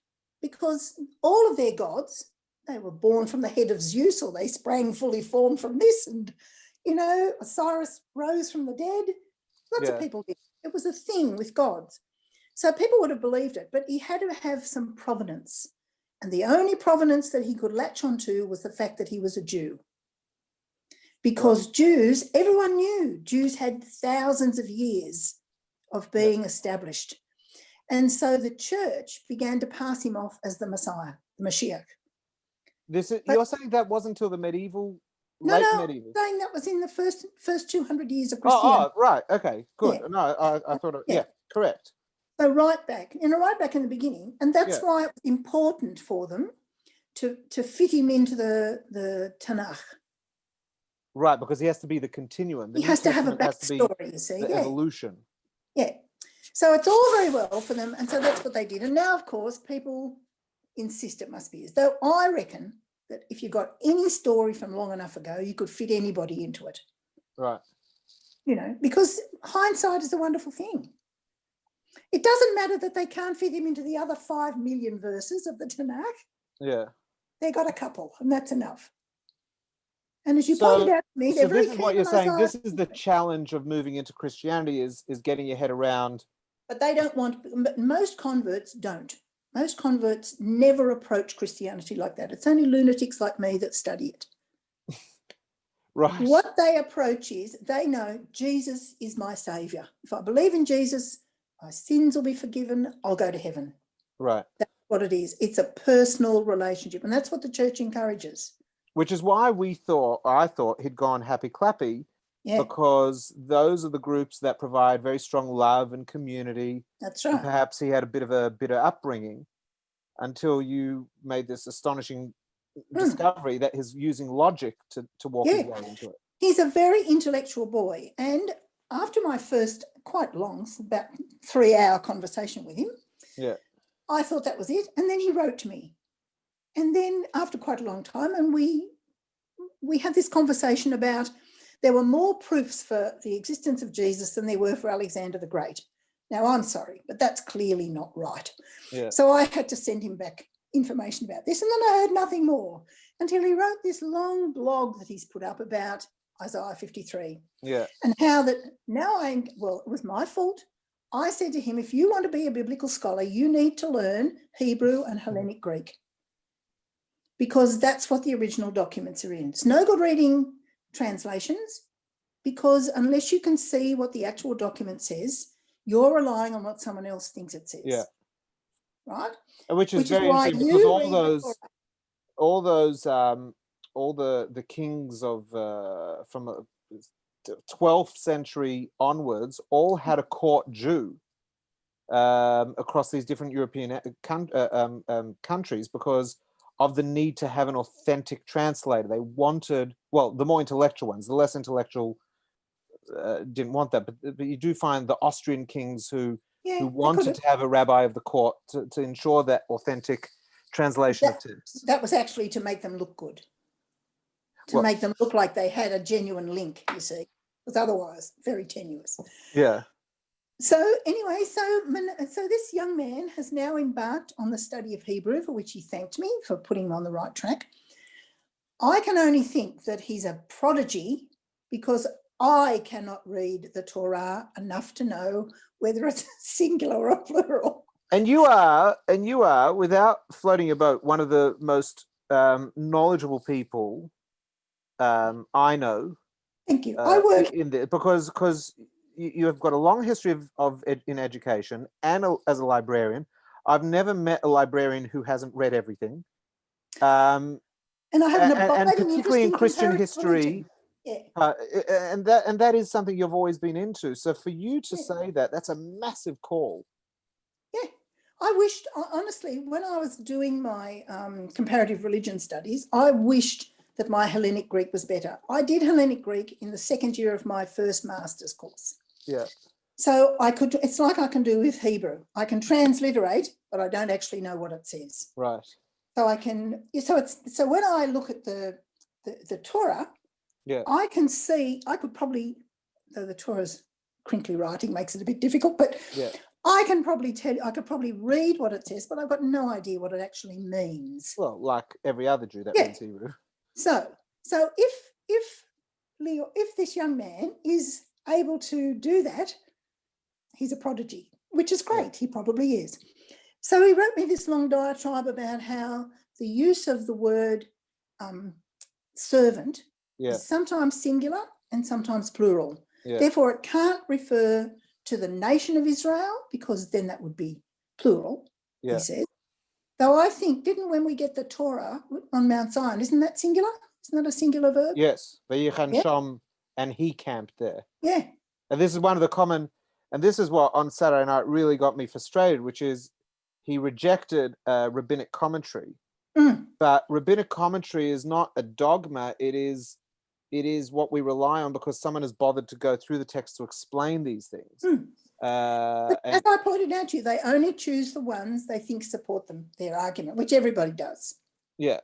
because all of their gods, they were born from the head of Zeus, or they sprang fully formed from this, and, you know, Osiris rose from the dead. Lots of people did. It was a thing with gods. So people would have believed it, but he had to have some provenance. And the only provenance that he could latch onto was the fact that he was a Jew. Because Jews, everyone knew, Jews had thousands of years of being established. And so the church began to pass him off as the Messiah, the Mashiach. You're saying that wasn't until the medieval, No, medieval? I'm saying that was in the first 200 years of Christianity. Oh, right. Okay, good. Yeah. No, I thought, correct. So right back in the beginning. And that's why it was important for them to fit him into the Tanakh. Right, because he has to be the continuum. He has to have a backstory, you see. The evolution. Yeah. So it's all very well for them. And so that's what they did. And now, of course, people insist it must be as though I reckon that if you got any story from long enough ago, you could fit anybody into it. Right. You know, because hindsight is a wonderful thing. It doesn't matter that they can't fit him into the other 5 million verses of the Tanakh. Yeah. They got a couple, and that's enough. And as you pointed out to me, they're very this is what you're saying. This is the challenge of moving into Christianity is getting your head around. But they don't want, most converts don't. Most converts never approach Christianity like that. It's only lunatics like me that study it. Right. What they approach is they know Jesus is my saviour. If I believe in Jesus, my sins will be forgiven. I'll go to heaven. Right. That's what it is. It's a personal relationship. And that's what the church encourages. Which is why I thought he'd gone happy clappy, because those are the groups that provide very strong love and community. That's right. Perhaps he had a bit of a bitter upbringing until you made this astonishing discovery that he's using logic to walk his way into it. He's a very intellectual boy. And after my first quite long, about 3-hour conversation with him, I thought that was it. And then he wrote to me. And then after quite a long time, and we had this conversation about there were more proofs for the existence of Jesus than there were for Alexander the Great. Now, I'm sorry, but that's clearly not right. Yeah. So I had to send him back information about this. And then I heard nothing more until he wrote this long blog that he's put up about Isaiah 53. Yeah. And how that now it was my fault. I said to him, if you want to be a biblical scholar, you need to learn Hebrew and Hellenic Greek, because that's what the original documents are in. It's no good reading translations, because unless you can see what the actual document says, you're relying on what someone else thinks it says. Yeah. Right? Which is very interesting, because all the kings of from the 12th century onwards all had a court Jew across these different European countries, because of the need to have an authentic translator. They wanted, well, the more intellectual ones, the less intellectual didn't want that, but you do find the Austrian kings who wanted to have a rabbi of the court to ensure that authentic translation of text. That was actually to make them look good, make them look like they had a genuine link, you see, because otherwise very tenuous. Yeah. So anyway, so this young man has now embarked on the study of Hebrew, for which he thanked me for putting him on the right track. I can only think that he's a prodigy, because I cannot read the Torah enough to know whether it's singular or plural. And you are, without floating your boat, one of the most knowledgeable people I know. Thank you. I work in there because you have got a long history in education and as a librarian. I've never met a librarian who hasn't read everything. And I have and particularly in Christian history. Yeah. And that is something you've always been into. So for you to say that's a massive call. Yeah. I wished, honestly, when I was doing my comparative religion studies, I wished that my Hellenic Greek was better. I did Hellenic Greek in the second year of my first master's course. Yeah. So it's like I can do with Hebrew. I can transliterate, but I don't actually know what it says. Right. So when I look at the Torah, Yeah. I could probably, though the Torah's crinkly writing makes it a bit difficult, but Yeah. I could probably read what it says, but I've got no idea what it actually means. Well, like every other Jew that Yeah. reads Hebrew. So if this young man is able to do that, he's a prodigy, which is great. He probably is. So he wrote me this long diatribe about how the use of the word servant Yeah. is sometimes singular and sometimes plural. Yeah. Therefore, it can't refer to the nation of Israel, because then that would be plural, Yeah. he says. Though I think, when we get the Torah on Mount Zion, isn't that singular? Isn't that a singular verb? Yes. Vayichan Yeah. Shom, and he camped there. Yeah. And this is one of the common, and this is what on Saturday night really got me frustrated, which is he rejected rabbinic commentary. But rabbinic commentary is not a dogma. It is what we rely on because someone has bothered to go through the text to explain these things. But as I pointed out to you, they only choose the ones they think support their argument, which everybody does. Yeah.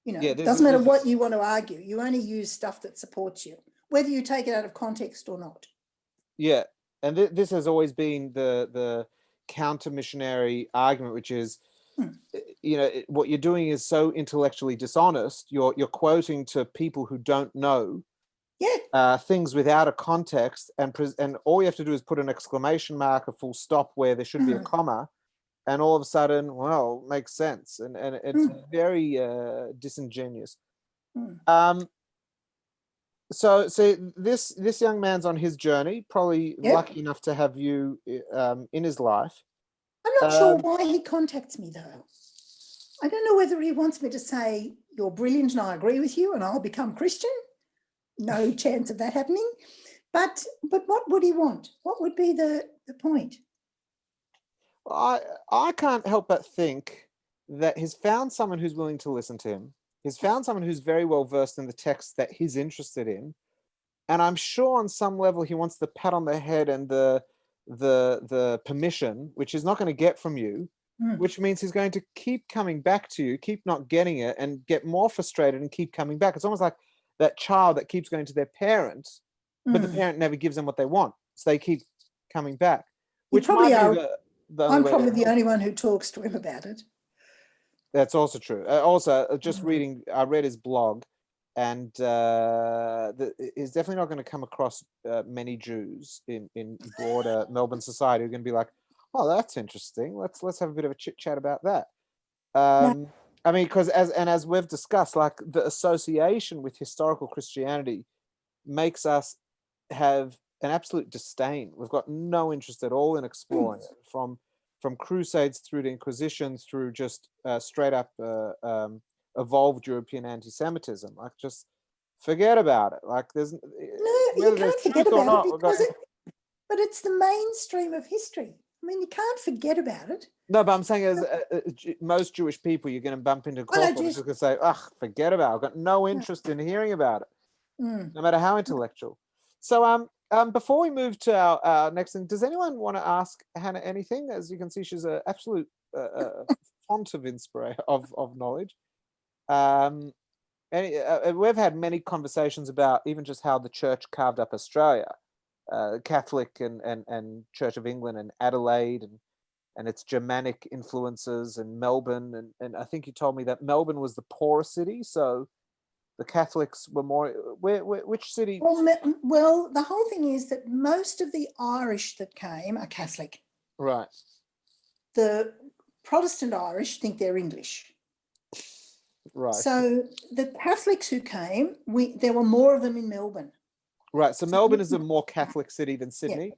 It doesn't matter what you want to argue. You only use stuff that supports you, whether you take it out of context or not. Yeah. And this has always been the counter-missionary argument, which is, what you're doing is so intellectually dishonest. You're quoting to people who don't know things without a context, and all you have to do is put an exclamation mark, a full stop where there should be a comma, and all of a sudden, well, makes sense, and it's very disingenuous. So this young man's on his journey, probably lucky enough to have you in his life. I'm not sure why he contacts me, though. I don't know whether he wants me to say, you're brilliant and I agree with you and I'll become Christian. No chance of that happening. But what would he want? What would be the point? I can't help but think that he's found someone who's willing to listen to him. He's found someone who's very well versed in the text that he's interested in. And I'm sure on some level he wants the pat on the head and the permission, which he's not going to get from you, which means he's going to keep coming back to you, keep not getting it, and get more frustrated and keep coming back. It's almost like that child that keeps going to their parents, but the parent never gives them what they want, so they keep coming back. Which I'm probably the only one who talks to him about it. That's also true. Just reading, I read his blog, and he's definitely not going to come across many Jews in broader Melbourne society who are going to be like, oh, that's interesting. Let's have a bit of a chit chat about that. I mean, because as we've discussed, like the association with historical Christianity makes us have an absolute disdain. We've got no interest at all in exploring it, from crusades through to Inquisition, through just straight up evolved European anti-Semitism. Like, just forget about it. Like, you can't forget about it but it's the mainstream of history. I mean, you can't forget about it. No, but I'm saying as most Jewish people, you're going to bump into Koch, who's going to say, forget about it. I've got no interest in hearing about it, no matter how intellectual. So before we move to our next thing, does anyone want to ask Hannah anything? As you can see, she's an absolute font of inspiration, of knowledge. We've had many conversations about even just how the church carved up Australia. Catholic and Church of England and Adelaide and its Germanic influences, and Melbourne, and I think you told me that Melbourne was the poorest city, so the Catholics were more. Which city? Well, the whole thing is that most of the Irish that came are Catholic. Right. The Protestant Irish think they're English. Right. So the Catholics who came, there were more of them in Melbourne. Right, so Melbourne is a more Catholic city than Sydney. Yeah.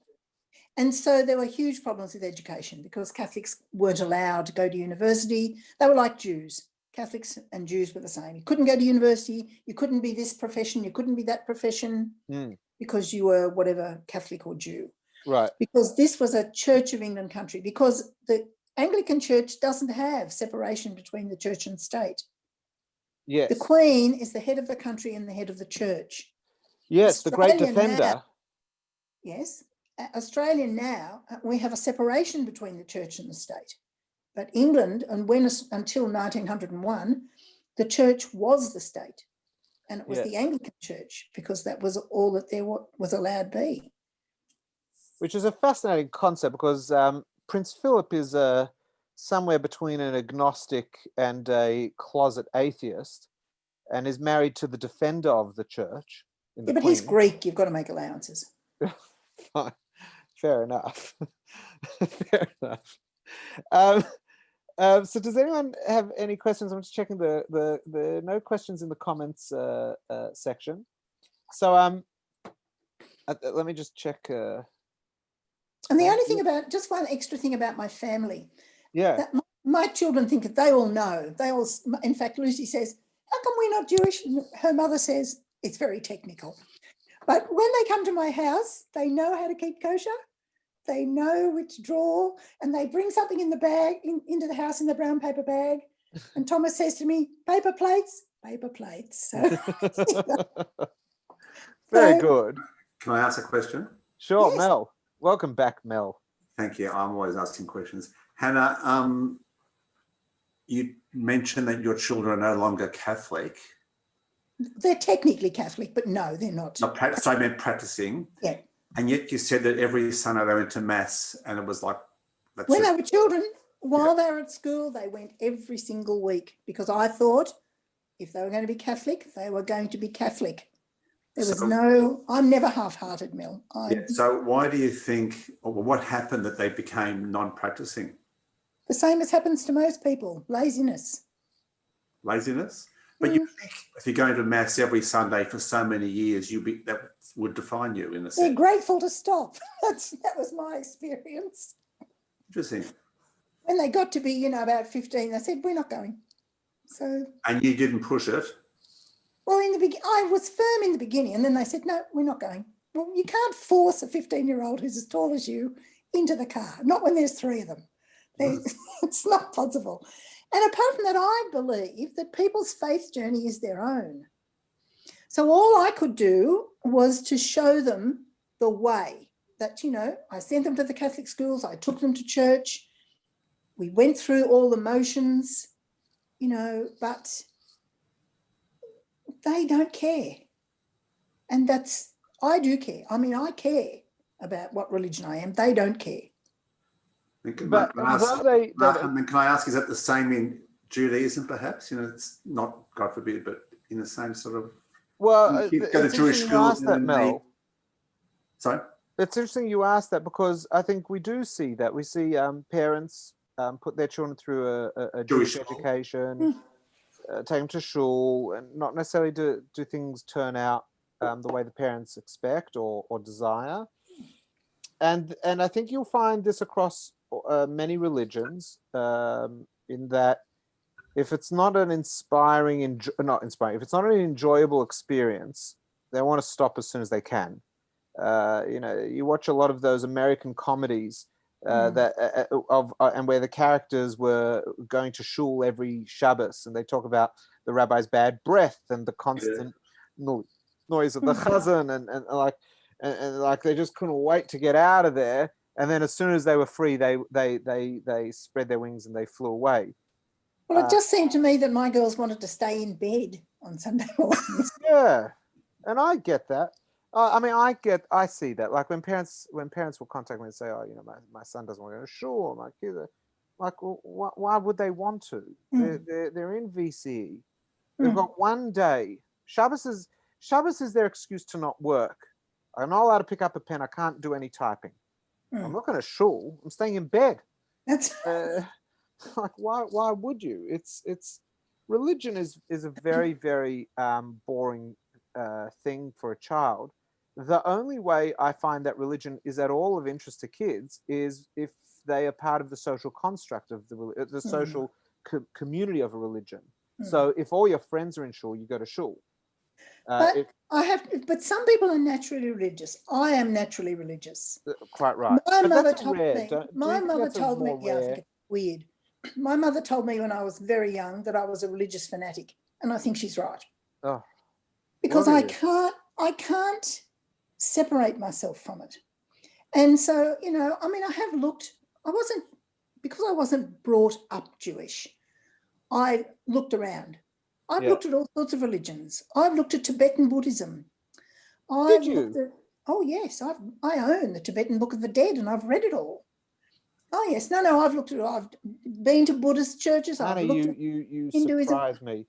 And so there were huge problems with education because Catholics weren't allowed to go to university. They were like Jews. Catholics and Jews were the same. You couldn't go to university. You couldn't be this profession. You couldn't be that profession because you were whatever, Catholic or Jew. Right. Because this was a Church of England country, because the Anglican Church doesn't have separation between the church and state. Yes. The Queen is the head of the country and the head of the church. Yes, the great Australia defender. now- Yes. Australia now, we have a separation between the church and the state. But England, and until 1901, the church was the state. And it was Yes. the Anglican church, because that was all that there was allowed be. Which is a fascinating concept, because Prince Philip is somewhere between an agnostic and a closet atheist, and is married to the defender of the church. In the Yeah, but he's Queen. Greek. You've got to make allowances. Fine. Fair enough. Fair enough. So does anyone have any questions? I'm just checking the no questions in the comments section. So let me just check. And the only thing about, just one extra thing about my family, Yeah. that my children think that they all know. They all, in fact, Lucy says, how come we're not Jewish? And her mother says, it's very technical. But when they come to my house, they know how to keep kosher. They know which drawer, and they bring something in the bag, into the house in the brown paper bag. And Thomas says to me, paper plates, paper plates. So, Very So- good. Can I ask a question? Sure, Yes. Mel. Welcome back, Mel. Thank you. I'm always asking questions. Hannah, you mentioned that your children are no longer Catholic. they're technically Catholic, but no, they're not. So I meant practicing. Yeah. And yet you said that every Sunday they went to mass, and it was like, that's When it. they were children, while they were at school, they went every single week, because I thought if they were going to be Catholic, they were going to be Catholic. There was So- I'm never half-hearted, Mel. Yeah. So why do you think, or what happened that they became non-practicing? The same as happens to most people, laziness. Laziness? But you think if you're going to mass every Sunday for so many years, that would define you in a They're sense. grateful to stop. That was my experience. Interesting. When they got to be, about 15, they said, we're not going. So, And you didn't push it. well, I was firm in the beginning, and then they said, no, we're not going. Well, you can't force a 15-year-old who's as tall as you into the car, not when there's 3 of them. It's not possible. And apart from that, I believe that people's faith journey is their own. So all I could do was to show them the way that, I sent them to the Catholic schools, I took them to church, we went through all the motions, but they don't care. And I do care. I mean, I care about what religion I am. They don't care. But can I ask, although they- can I ask, is that the same in Judaism, perhaps? It's not, God forbid, but in the same sort of. Well, You go to it's Jewish interesting you schools asked that, and they- Mel. Sorry? It's interesting you asked that, because I think we do see that. We see parents put their children through a Jewish Jewish school. education, take them to shul, and not necessarily do things turn out the way the parents expect or desire. And I think you'll find this across many religions, in that if it's not an if it's not an enjoyable experience, they want to stop as soon as they can. You watch a lot of those American comedies and where the characters were going to shul every Shabbos, and they talk about the rabbi's bad breath and the constant noise of the chazan, and like they just couldn't wait to get out of there. And then as soon as they were free, they spread their wings and they flew away. Well, it just seemed to me that my girls wanted to stay in bed on Sunday mornings. Yeah, and I get that. I see that. Like when parents will contact me and say, "Oh, my son doesn't want to go to shul," my kids are like, "Well, why would they want to? They're in VCE. They've got one day. Shabbos is their excuse to not work. I'm not allowed to pick up a pen. I can't do any typing. I'm not going to shul. I'm staying in bed. That's Like why would you? It's religion is a very, very boring thing for a child. The only way I find that religion is at all of interest to kids is if they are part of the social construct of the social community of a religion. So if all your friends are in shul, you go to shul. But some people are naturally religious. I am naturally religious. Quite right. My But mother that's told rare. me. Do you My think mother that's a told me. more Yeah, I rare? think it's weird. My mother told me when I was very young that I was a religious fanatic. And I think she's right. Oh, Because what I it is. can't separate myself from it. And so, you know, I mean, because I wasn't brought up Jewish, I looked around. I've Yeah. looked at all sorts of religions. I've looked at Tibetan Buddhism. Did I've you? looked at, oh yes, I own the Tibetan Book of the Dead and I've read it all. Oh yes, no, I've looked at it. I've been to Buddhist churches. Hannah, I've looked at you Hinduism. surprise me.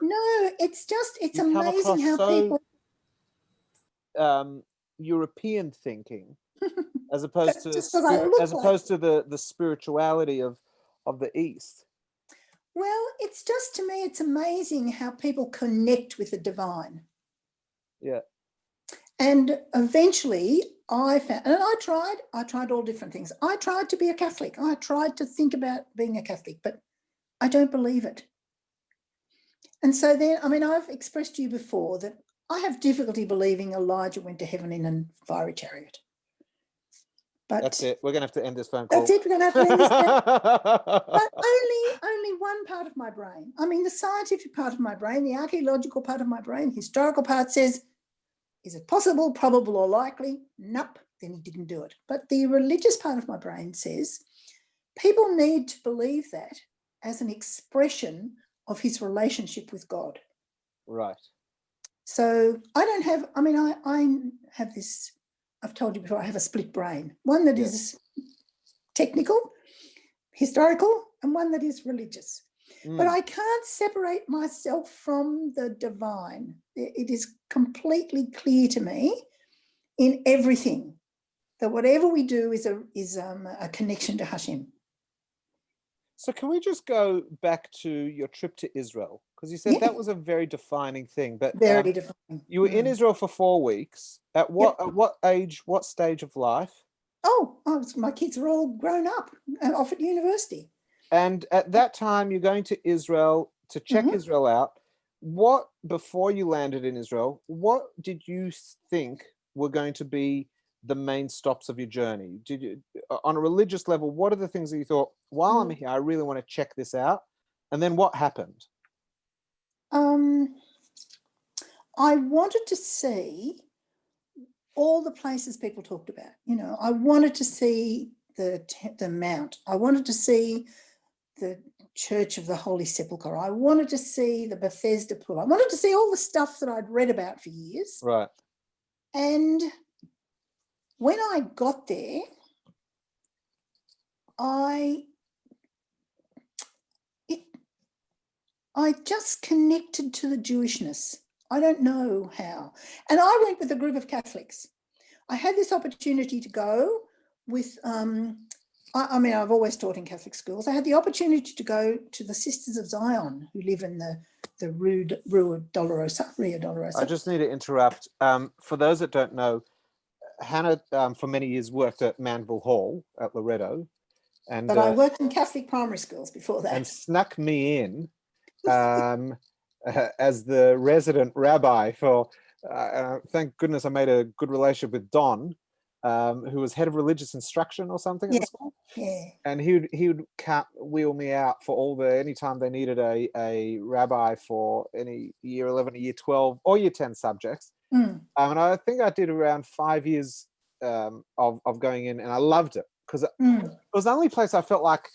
No, it's You come amazing across how so people. European thinking, as opposed to Just 'cause I look as like opposed to the spirituality of the East. Well, it's just, to me, it's amazing how people connect with the divine. Yeah. And eventually I found, and I tried all different things. I tried to be a Catholic. I tried to think about being a Catholic, but I don't believe it. And so then, I mean, I've expressed to you before that I have difficulty believing Elijah went to heaven in a fiery chariot. But That's it. We're going to have to end this phone call. That's it. We're going to have to end this. But only one part of my brain. I mean, the scientific part of my brain, the archaeological part of my brain, historical part says, is it possible, probable, or likely? Nope. Then he didn't do it. But the religious part of my brain says people need to believe that as an expression of his relationship with God. Right. So I have this, I've told you before, I have a split brain, one that is technical, historical, and one that is religious. But I can't separate myself from the divine. It is completely clear to me in everything that whatever we do is a connection to Hashem. So can we just go back to your trip to Israel? Because you said that was a very defining thing. But very defining. You were in Israel for 4 weeks. At what age, what stage of life? My kids are all grown up and off at university. And at that time, you're going to Israel to check Israel out. What, before you landed in Israel, what did you think were going to be the main stops of your journey? Did you, on a religious level, what are the things that you thought, while I'm here, I really want to check this out? And then what happened? I wanted to see all the places people talked about. You know, I wanted to see the Mount. I wanted to see the Church of the Holy Sepulchre. I wanted to see the Bethesda Pool. I wanted to see all the stuff that I'd read about for years. Right. And when I got there, I just connected to the Jewishness. I don't know how. And I went with a group of Catholics. I had this opportunity to go with, I've always taught in Catholic schools. I had the opportunity to go to the Sisters of Zion, who live in the Rio Dolorosa. I just need to interrupt. For those that don't know, Hannah, for many years, worked at Manville Hall at Loretto. But I worked in Catholic primary schools before that. And snuck me in as the resident rabbi for, thank goodness I made a good relationship with Don, who was head of religious instruction or something at the school. Yeah. And he would wheel me out for anytime they needed a rabbi for any year 11 or year 12 or year 10 subjects. And I think I did around 5 years of going in, and I loved it because it was the only place I felt like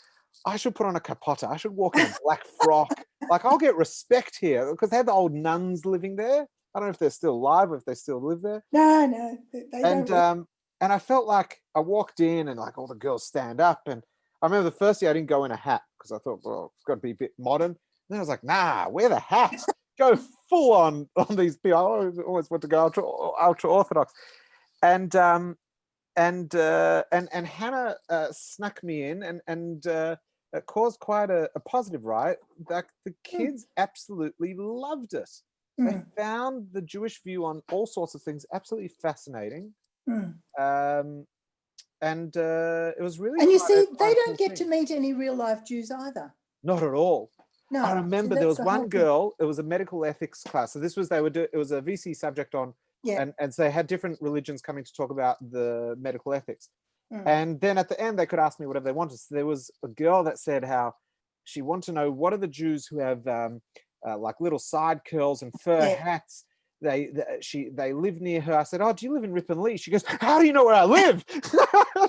I should put on a capote. I should walk in a black frock. Like, I'll get respect here, because they had the old nuns living there. I don't know if they're still alive or if they still live there. No, they don't. And I felt like I walked in and like all the girls stand up. And I remember the first year I didn't go in a hat because I thought, well, it's got to be a bit modern. And then I was like, nah, wear the hat. Go full on these people. I always want to go ultra orthodox. And Hannah snuck me in, and it caused quite a positive riot. Like, the kids absolutely loved it. They found the Jewish view on all sorts of things absolutely fascinating. And it was really. And you see, they don't get to meet any real life Jews either. Not at all. No, I remember there was one girl. It was a medical ethics class. So this was it was a VC subject on. Yeah. And so they had different religions coming to talk about the medical ethics. And then at the end, they could ask me whatever they wanted. So there was a girl that said how she wanted to know, what are the Jews who have like little side curls and fur Yeah. hats. They live near her. I said, "Oh, do you live in Ripon Lee?" She goes, "How do you know where I live?"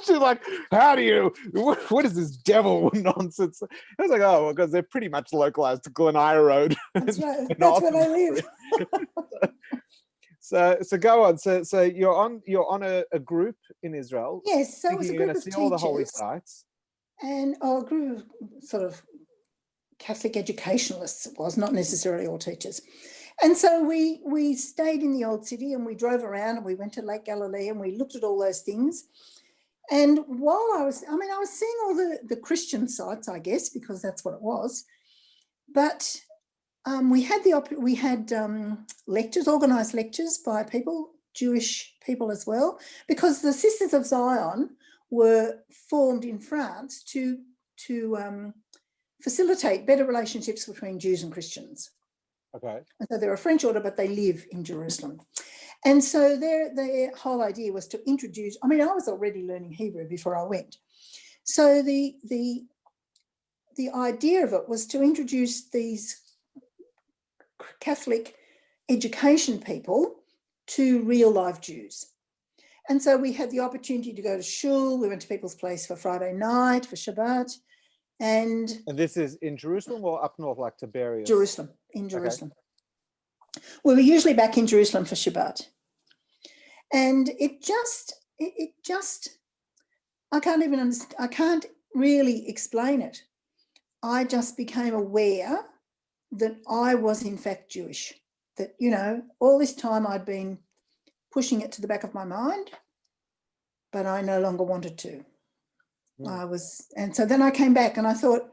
She's like, "How do you? What is this devil nonsense?" I was like, "Oh, because they're pretty much localized to Glen Eira Road." That's right. and That's where they Arthur live. Street. So go on. So you're on a group in Israel. Yes, so it was a Thinking you're group going of to see all the holy teachers sites. and a group of sort of Catholic educationalists. It was not necessarily all teachers. And so we stayed in the old city and we drove around and we went to Lake Galilee and we looked at all those things. And while I was seeing all the Christian sites, I guess, because that's what it was. But we had lectures, organised lectures by people, Jewish people as well, because the Sisters of Zion were formed in France to facilitate better relationships between Jews and Christians. Okay. And so they're a French order, but they live in Jerusalem. And so their whole idea was to introduce, I was already learning Hebrew before I went. So the idea of it was to introduce these Catholic education people to real life Jews. And so we had the opportunity to go to shul. We went to people's place for Friday night, for Shabbat. And this is in Jerusalem or up north, like Tiberias? Jerusalem, in Jerusalem. Okay. We were usually back in Jerusalem for Shabbat. And it just, I can't even understand, I can't really explain it. I just became aware that I was in fact Jewish, that, all this time I'd been pushing it to the back of my mind, but I no longer wanted to. And so then I came back and I thought,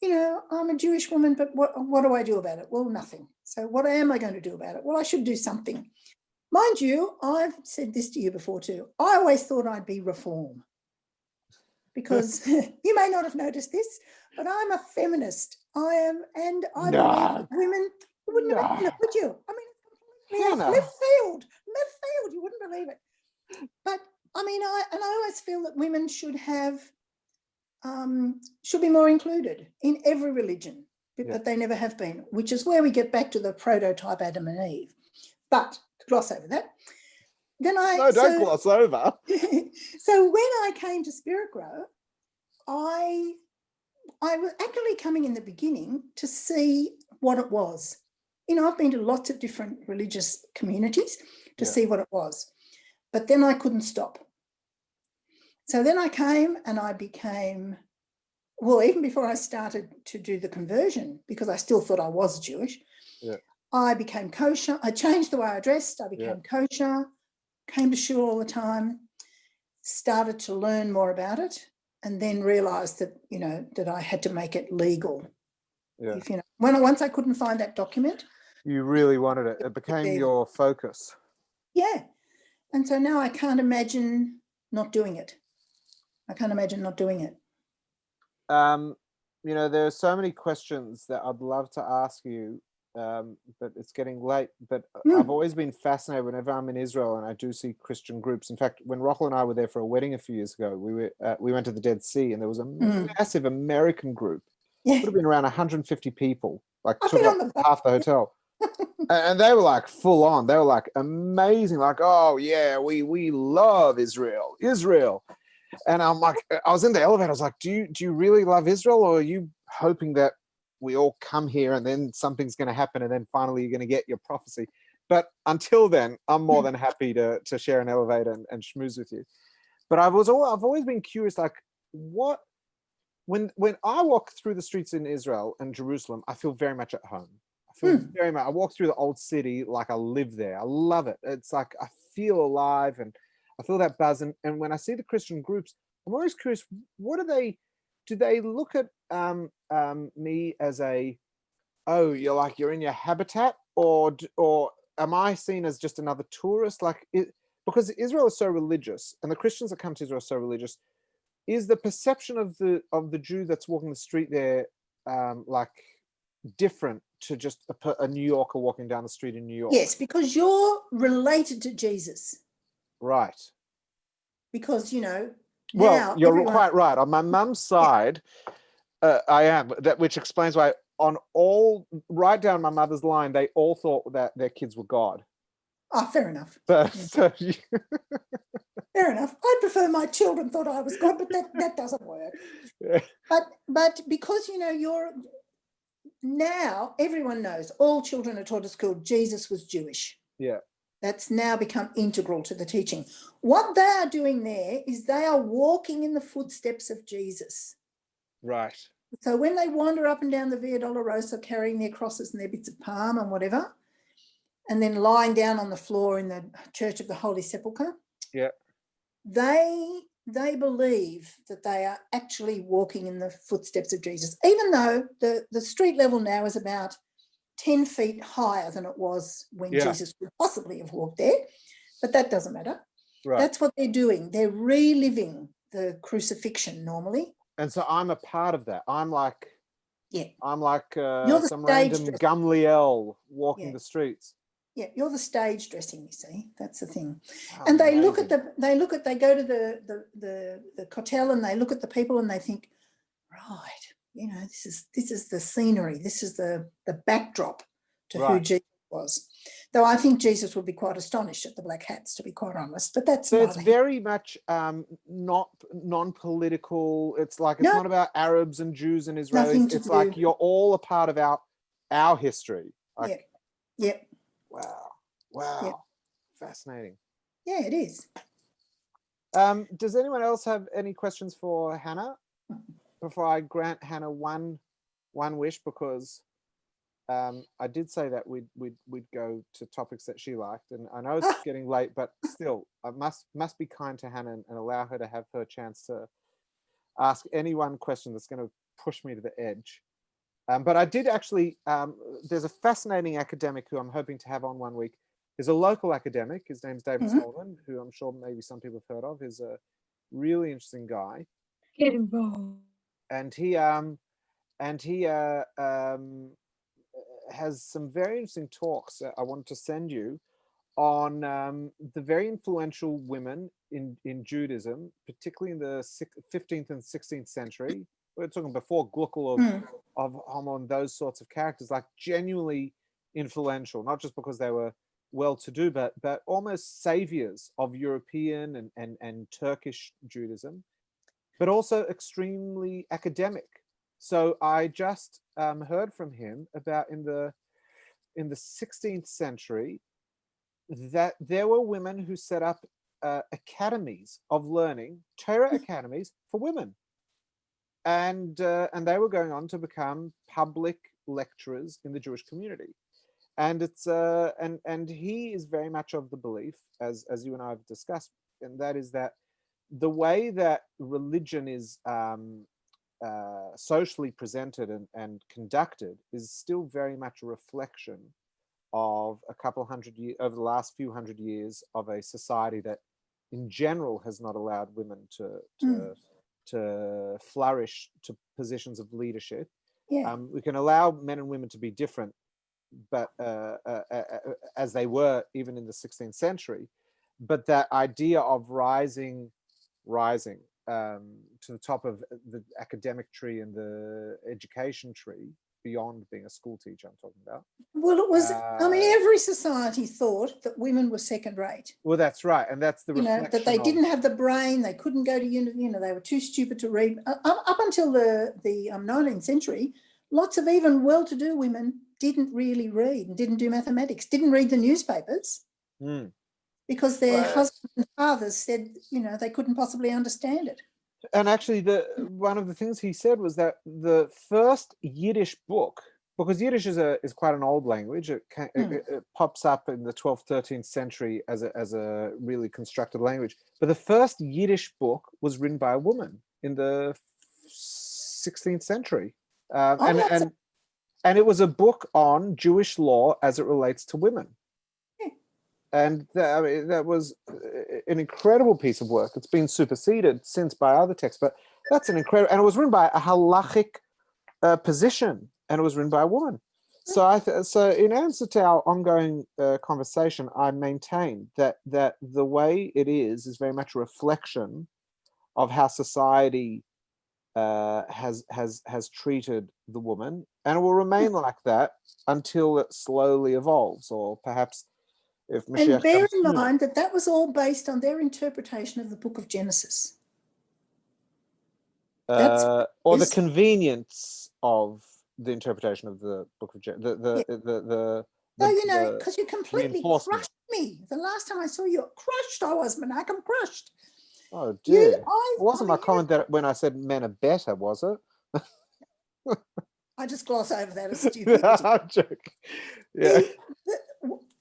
I'm a Jewish woman, but what do I do about it? Well, nothing. So what am I going to do about it? Well, I should do something. Mind you, I've said this to you before too. I always thought I'd be Reform because you may not have noticed this, but I'm a feminist. I am, and I believe that women, you wouldn't believe it, would you? Left field, you wouldn't believe it. But I always feel that women should be more included in every religion, but they never have been, which is where we get back to the prototype Adam and Eve. But to gloss over that, don't gloss over. So when I came to Spirit Grow, I was actually coming in the beginning to see what it was. I've been to lots of different religious communities to see what it was, but then I couldn't stop. So then I came and I became, even before I started to do the conversion, because I still thought I was Jewish, I became kosher. I changed the way I dressed. I became kosher, came to shul all the time, started to learn more about it, and then realised that, that I had to make it legal. Yeah. Once I couldn't find that document. You really wanted it. It became your focus. Yeah. And so now I can't imagine not doing it. There are so many questions that I'd love to ask you, but it's getting late. But I've always been fascinated whenever I'm in Israel and I do see Christian groups. In fact, when Rachel and I were there for a wedding a few years ago, we went to the Dead Sea and there was a massive American group. It would have been around 150 people, like took up half the hotel. And they were like full on. They were like amazing. Like, oh yeah, we love Israel. And I'm like, I was in the elevator. I was like, do you really love Israel, or are you hoping that we all come here and then something's going to happen and then finally you're going to get your prophecy? But until then, I'm more than happy to share an elevator and schmooze with you. But I've always been curious, like when I walk through the streets in Israel and Jerusalem, I feel very much at home. I walk through the old city like I live there. I love it. It's like I feel alive and I feel that buzz. And when I see the Christian groups, I'm always curious, do they look at me as you're in your habitat, or am I seen as just another tourist? Because Israel is so religious and the Christians that come to Israel are so religious, is the perception of the Jew that's walking the street there different to just a New Yorker walking down the street in New York? Yes, because you're related to Jesus. Right. Because, well, you're quite right. On my mum's side, I am. Which explains why on all right down my mother's line, they all thought that their kids were God. Oh, fair enough. So Fair enough. I prefer my children thought I was God, but that doesn't work. yeah. But because, you know, now everyone knows, all children are taught at school, Jesus was Jewish. Yeah. That's now become integral to the teaching. What they are doing there is they are walking in the footsteps of Jesus. Right. So when they wander up and down the Via Dolorosa carrying their crosses and their bits of palm and whatever, and then lying down on the floor in the Church of the Holy Sepulchre, Yeah. they believe that they are actually walking in the footsteps of Jesus, even though the street level now is about 10 feet higher than it was when Jesus could possibly have walked there. But that doesn't matter. Right. That's what they're doing. They're reliving the crucifixion normally. And so I'm a part of that. I'm like You're the some stage random dressing. Gamliel walking Yeah. the streets. Yeah, you're the stage dressing, you see. That's the thing. Oh, And they look at amazing. they go to the hotel and they look at the people and they think, right, you know, this is the scenery, this is the backdrop to who Right. Jesus was. Though I think Jesus would be quite astonished at the black hats, to be quite honest. But that's So it's neither here. very much not non-political. It's like it's No. not about Arabs and Jews and Nothing Israelis. to It's like do. you're all a part of our history. Like, Yep. wow, fascinating. Yeah, it is. Does anyone else have any questions for Hannah before I grant Hannah one wish? Because I did say that we'd go to topics that she liked, and I know it's getting late, but still, I must be kind to Hannah and allow her to have her chance to ask any one question that's going to push me to the edge. But I did actually. There's a fascinating academic who I'm hoping to have on one week. He's a local academic. His name's David Sullivan, who I'm sure maybe some people have heard of. He's a really interesting guy. Get involved. And he has some very interesting talks I wanted to send you on the very influential women in Judaism, particularly in the 15th and 16th century. We're talking before Gluckle of Homo and those sorts of characters, like genuinely influential, not just because they were well-to-do, but almost saviors of European and Turkish Judaism, but also extremely academic. So I just heard from him about in the 16th century that there were women who set up academies of learning, Torah academies for women, and they were going on to become public lecturers in the Jewish community. And it's and he is very much of the belief, as you and I have discussed, and that is that the way that religion is socially presented and conducted is still very much a reflection of a couple hundred years, over the last few hundred years, of a society that in general has not allowed women to flourish to positions of leadership. We can allow men and women to be different, but as they were even in the 16th century, but that idea of rising to the top of the academic tree and the education tree beyond being a school teacher, I'm talking about. Well, it was, I mean, every society thought that women were second rate. Well, that's right. And that's the reflection that they didn't have the brain, they couldn't go to uni, they were too stupid to read. Up until the 19th century, lots of even well-to-do women didn't really read and didn't do mathematics, didn't read the newspapers because their husbands and fathers said, they couldn't possibly understand it. And actually, one of the things he said was that the first Yiddish book, because Yiddish is quite an old language, it pops up in the 12th, 13th century as a really constructed language. But the first Yiddish book was written by a woman in the 16th century, and it was a book on Jewish law as it relates to women. And that was an incredible piece of work. It's been superseded since by other texts, but that's an incredible, and it was written by a halachic position, and it was written by a woman. So so in answer to our ongoing conversation, I maintain that the way it is very much a reflection of how society has treated the woman, and it will remain like that until it slowly evolves, or perhaps if Mashiach And bear comes in sooner. mind that that was all based on their interpretation of the book of Genesis. That's Or the is- convenience of the interpretation of the book of Genesis. So, you know, because you completely reinforcement. crushed me. The last time I saw you, crushed I was, Menachem, crushed. Oh You, dear! It I wasn't my mean, comment that when I said men are better, was it? I just gloss over that as stupidity. I'm joking. Yeah.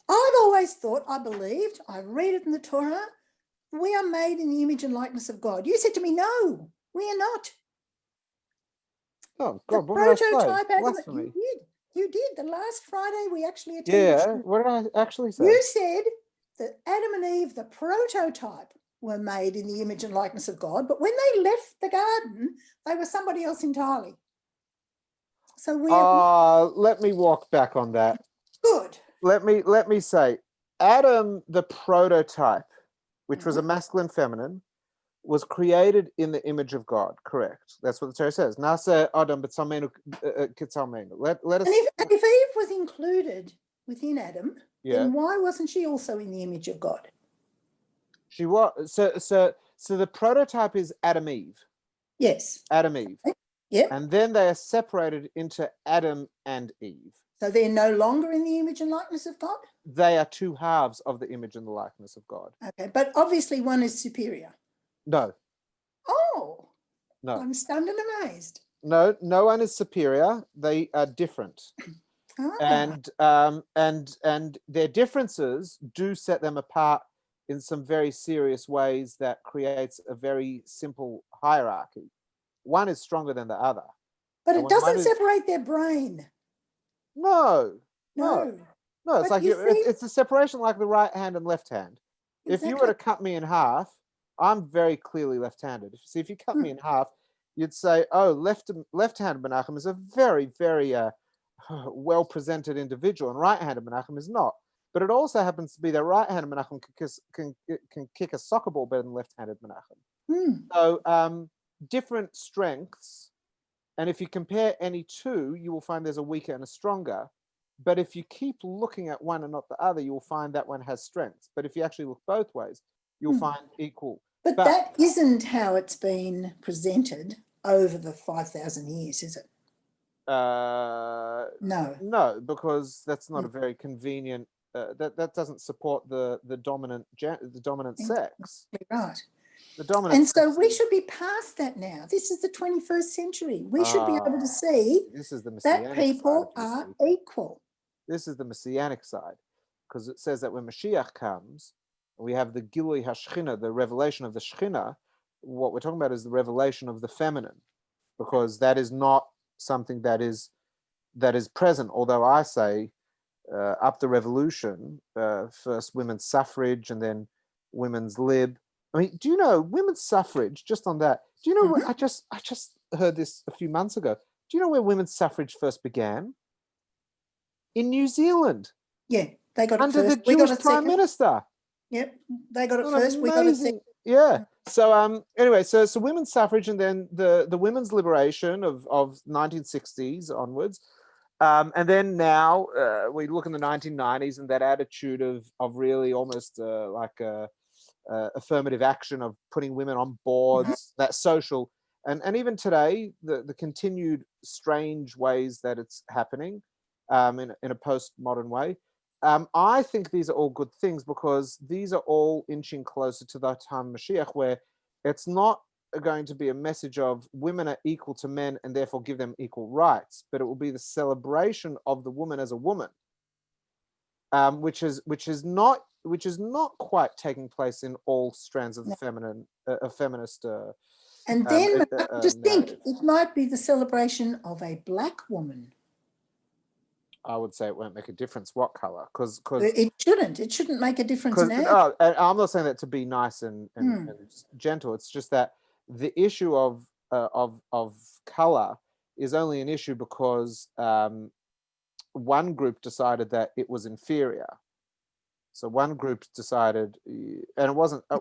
I've always thought, I believed, I read it in the Torah, we are made in the image and likeness of God. You said to me, no, we are not. Oh The God! What did I say? prototype Adam, Blasphemy. you did. The last Friday we actually attended. Yeah. What did I actually say? You said that Adam and Eve, the prototype, were made in the image and likeness of God, but when they left the garden, they were somebody else entirely. So we're Let me walk back on that. good. Let me say, Adam, the prototype, which was a masculine feminine, was created in the image of God. Correct. That's what the Torah says. Nasa Adam b'tzalmenu k'tzalmenu. Let us. And if Eve was included within Adam, Yeah. then why wasn't she also in the image of God? She was so the prototype is Adam Eve. Yes. Adam Eve. Yeah. And then they are separated into Adam and Eve. So they're no longer in the image and likeness of God? They are two halves of the image and the likeness of God. Okay, but obviously one is superior. No, Oh, no, I'm stunned and amazed. no. No one is superior. They are different. Ah. And their differences do set them apart in some very serious ways that creates a very simple hierarchy. One is stronger than the other. But And it when doesn't one is- separate their brain. No, No. no. It's But like you see- it's a separation like the right hand and left hand. If you were to cut me in half, I'm very clearly left-handed. See, if you cut me in half, you'd say, "Oh, left-handed Menachem is a very, very well-presented individual, and right-handed Menachem is not." But it also happens to be that right-handed Menachem can kick a soccer ball better than left-handed Menachem. So different strengths, and if you compare any two, you will find there's a weaker and a stronger. But if you keep looking at one and not the other, you will find that one has strengths. But if you actually look both ways, you'll find equal. But that isn't how it's been presented over the 5,000 years, is it? No. No, because that's not a very convenient. That doesn't support the dominant sex. Right. The dominant. And so sex we is- should be past that now. This is the 21st century. We should be able to see This is the that messianic people side, are you see. equal. This is the messianic side, because it says that when Mashiach comes, we have the Gilui HaShechina, the revelation of the Shechina. What we're talking about is the revelation of the feminine, because that is not something that is present. Although I say, up the revolution, first women's suffrage and then women's lib. I mean, do you know women's suffrage? Just on that, do you know? I just heard this a few months ago. Do you know where women's suffrage first began? In New Zealand. Yeah, they got it under first. the We got Jewish it Prime second. Minister. Yep, they got it What an first. We got it amazing- second. Yeah. So anyway, so women's suffrage and then the women's liberation of 1960s onwards. And then now we look in the 1990s and that attitude of really almost like affirmative action of putting women on boards, that social, and even today the continued strange ways that it's happening in a postmodern way. I think these are all good things because these are all inching closer to the time of Mashiach, where it's not going to be a message of women are equal to men and therefore give them equal rights, but it will be the celebration of the woman as a woman, which is not quite taking place in all strands of the feminist. And then just think, narrative. it might be the celebration of a black woman. I would say it won't make a difference what color, because It shouldn't make a difference in age. and I'm not saying that to be nice and gentle. It's just that the issue of color is only an issue because one group decided that it was inferior, So one group decided, and it wasn't, and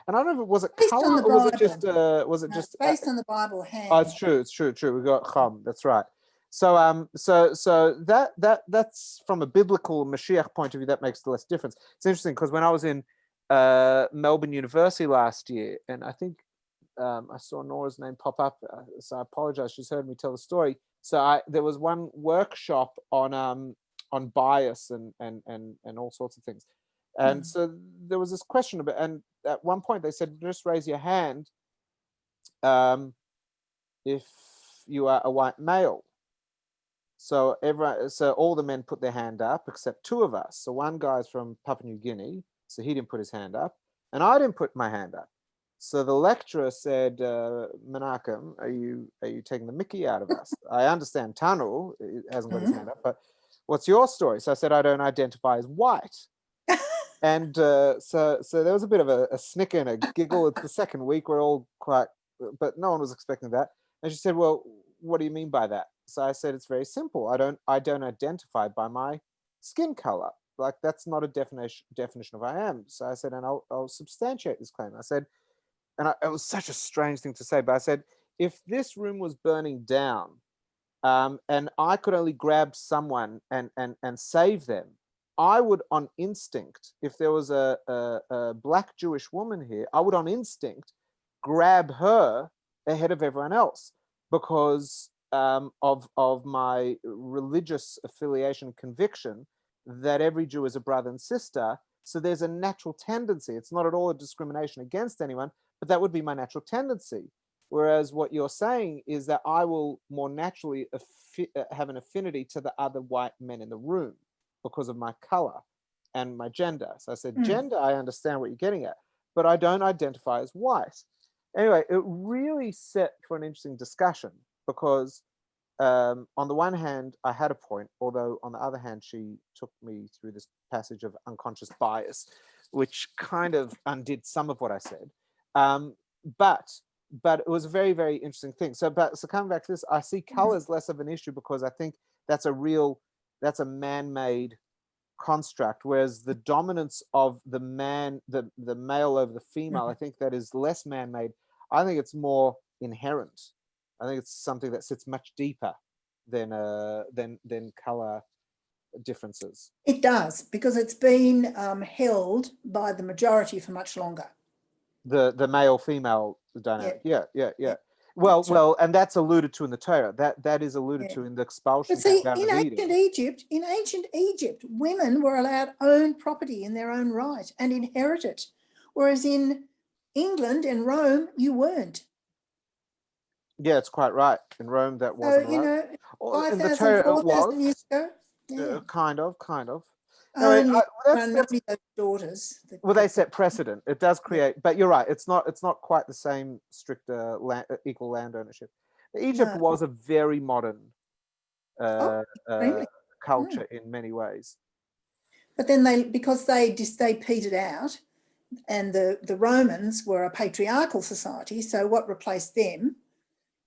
I don't know if it was Based on color the or was it Bible. just, was it No, just? based on the Bible hand. Oh, it's true. We got Chum. That's right. So so that's from a biblical Mashiach point of view, that makes less difference. It's interesting because when I was in Melbourne University last year, and I think I saw Nora's name pop up, so I apologize. She's heard me tell the story. So there was one workshop on bias and all sorts of things, and so there was this question about, and at one point they said, just raise your hand if you are a white male. So all the men put their hand up except two of us. So one guy's from Papua New Guinea, so he didn't put his hand up, and I didn't put my hand up. So the lecturer said, Menachem, are you taking the mickey out of us? I understand Tanu hasn't got his hand up, but what's your story? So I said, I don't identify as white. And so there was a bit of a snicker and a giggle. It's the second week, we're all quite, but no one was expecting that. And she said, well, what do you mean by that? So I said, it's very simple. I don't identify by my skin color. Like, that's not a definition of I am. So I said, and I'll substantiate this claim. I said, and it was such a strange thing to say, but I said, if this room was burning down, and I could only grab someone and save them, I would on instinct, if there was a black Jewish woman here, I would on instinct grab her ahead of everyone else because of my religious affiliation conviction that every Jew is a brother and sister. So there's a natural tendency. It's not at all a discrimination against anyone, but that would be my natural tendency. Whereas what you're saying is that I will more naturally have an affinity to the other white men in the room because of my color and my gender. So I said, gender, I understand what you're getting at, but I don't identify as white. Anyway, it really set for an interesting discussion because on the one hand, I had a point, although on the other hand, she took me through this passage of unconscious bias, which kind of undid some of what I said. But it was a very, very interesting thing. So coming back to this, I see color as less of an issue because I think that's a man-made construct, whereas the dominance of the male over the female, I think that is less man-made. I think it's more inherent. I think it's something that sits much deeper than color differences. It does, because it's been held by the majority for much longer. The male-female dynamic. Yeah. Well, and that's alluded to in the Torah. That is alluded to in the expulsion. But see, in ancient Egypt, women were allowed own property in their own right and inherit it, whereas in England and Rome, you weren't. Yeah, it's quite right. In Rome, that wasn't So, 5,000, 4,000 years ago. Yeah. Kind of. Only those daughters. Well, they set precedent. It does create, but you're right. It's not quite the same strict equal land ownership. Egypt was a very modern culture in many ways. But then because they petered out, and the Romans were a patriarchal society. So what replaced them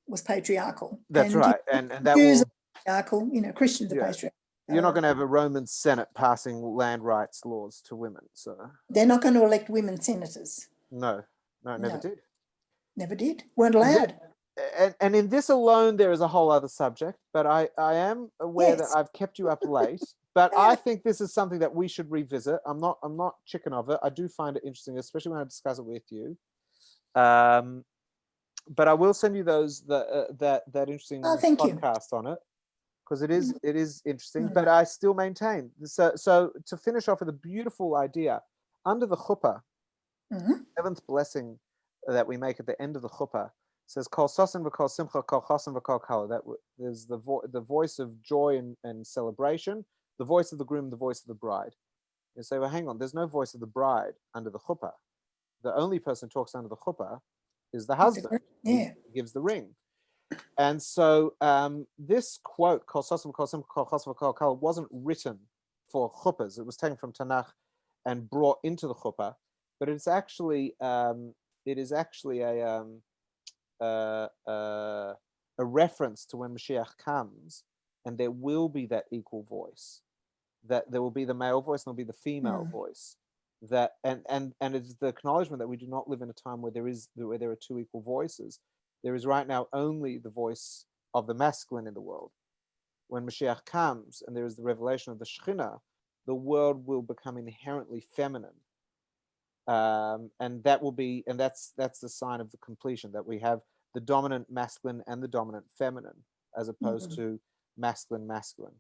was patriarchal. That's right, and that Jews will are patriarchal. Christians are patriarchal. You're not going to have a Roman Senate passing land rights laws to women, so they're not going to elect women senators. No, never did. Never did. Weren't allowed. And in this alone, there is a whole other subject. But I am aware that I've kept you up late. But I think this is something that we should revisit. I'm not chicken of it. I do find it interesting, especially when I discuss it with you. But I will send you that interesting podcast on it. Because it is interesting, but I still maintain. So to finish off with a beautiful idea, under the chuppah, seventh blessing that we make at the end of the chuppah says kol sosin v'kol simcha kol chosin v'kol kala. That there's the voice of joy and celebration, the voice of the groom, the voice of the bride. You say, well, hang on, there's no voice of the bride under the chuppah. The only person who talks under the chuppah is the husband. Who gives the ring. And so this quote, Kol Sosim, Kol Sim, Kol Chosva, Kol Kal, wasn't written for chuppahs. It was taken from Tanakh and brought into the chuppah. But it is actually a reference to when Mashiach comes, and there will be that equal voice. that there will be the male voice and there'll be the female voice. That and it's the acknowledgement that we do not live in a time where there are two equal voices. There is right now only the voice of the masculine in the world. When Mashiach comes and there is the revelation of the Shekhinah, the world will become inherently feminine. And that will be, and that's the sign of the completion, that we have the dominant masculine and the dominant feminine, as opposed to masculine,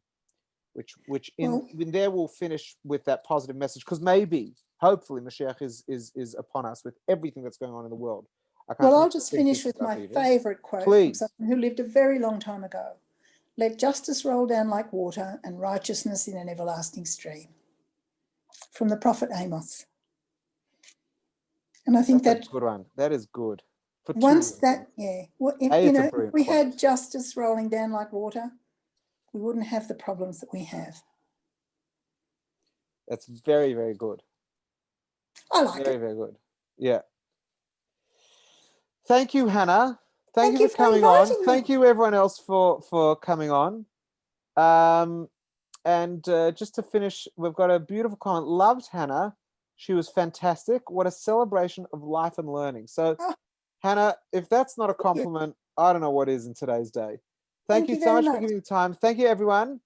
which in there we'll finish with that positive message, because maybe, hopefully, Mashiach is upon us with everything that's going on in the world. Well, I'll just finish with my favourite quote from someone who lived a very long time ago. Let justice roll down like water and righteousness in an everlasting stream. From the prophet Amos. And I think that's a good one. That is good. Once that, well, if we had justice rolling down like water, we wouldn't have the problems that we have. That's very, very good. I like it. Very, very good. Yeah. Thank you, Hannah. Thank you for coming on. Thank you, everyone else, for coming on. And just to finish, we've got a beautiful comment. Loved Hannah. She was fantastic. What a celebration of life and learning. So, Hannah, if that's not a compliment, I don't know what is in today's day. Thank you so much for giving the time. Thank you, everyone.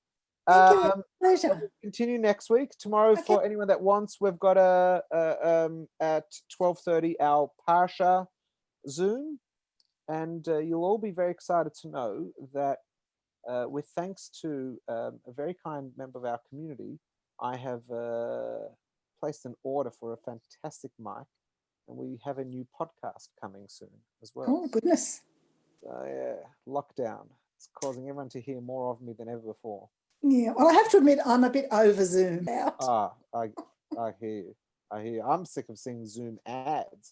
Thank you. Pleasure. We'll continue next week. Tomorrow, for anyone that wants, we've got at 12:30 our Parsha Zoom, and you'll all be very excited to know that with thanks to a very kind member of our community, I have placed an order for a fantastic mic, and we have a new podcast coming soon as well. Oh, goodness. Yeah, lockdown. It's causing everyone to hear more of me than ever before. Yeah, well, I have to admit, I'm a bit over Zoom out. I hear you. I'm sick of seeing Zoom ads.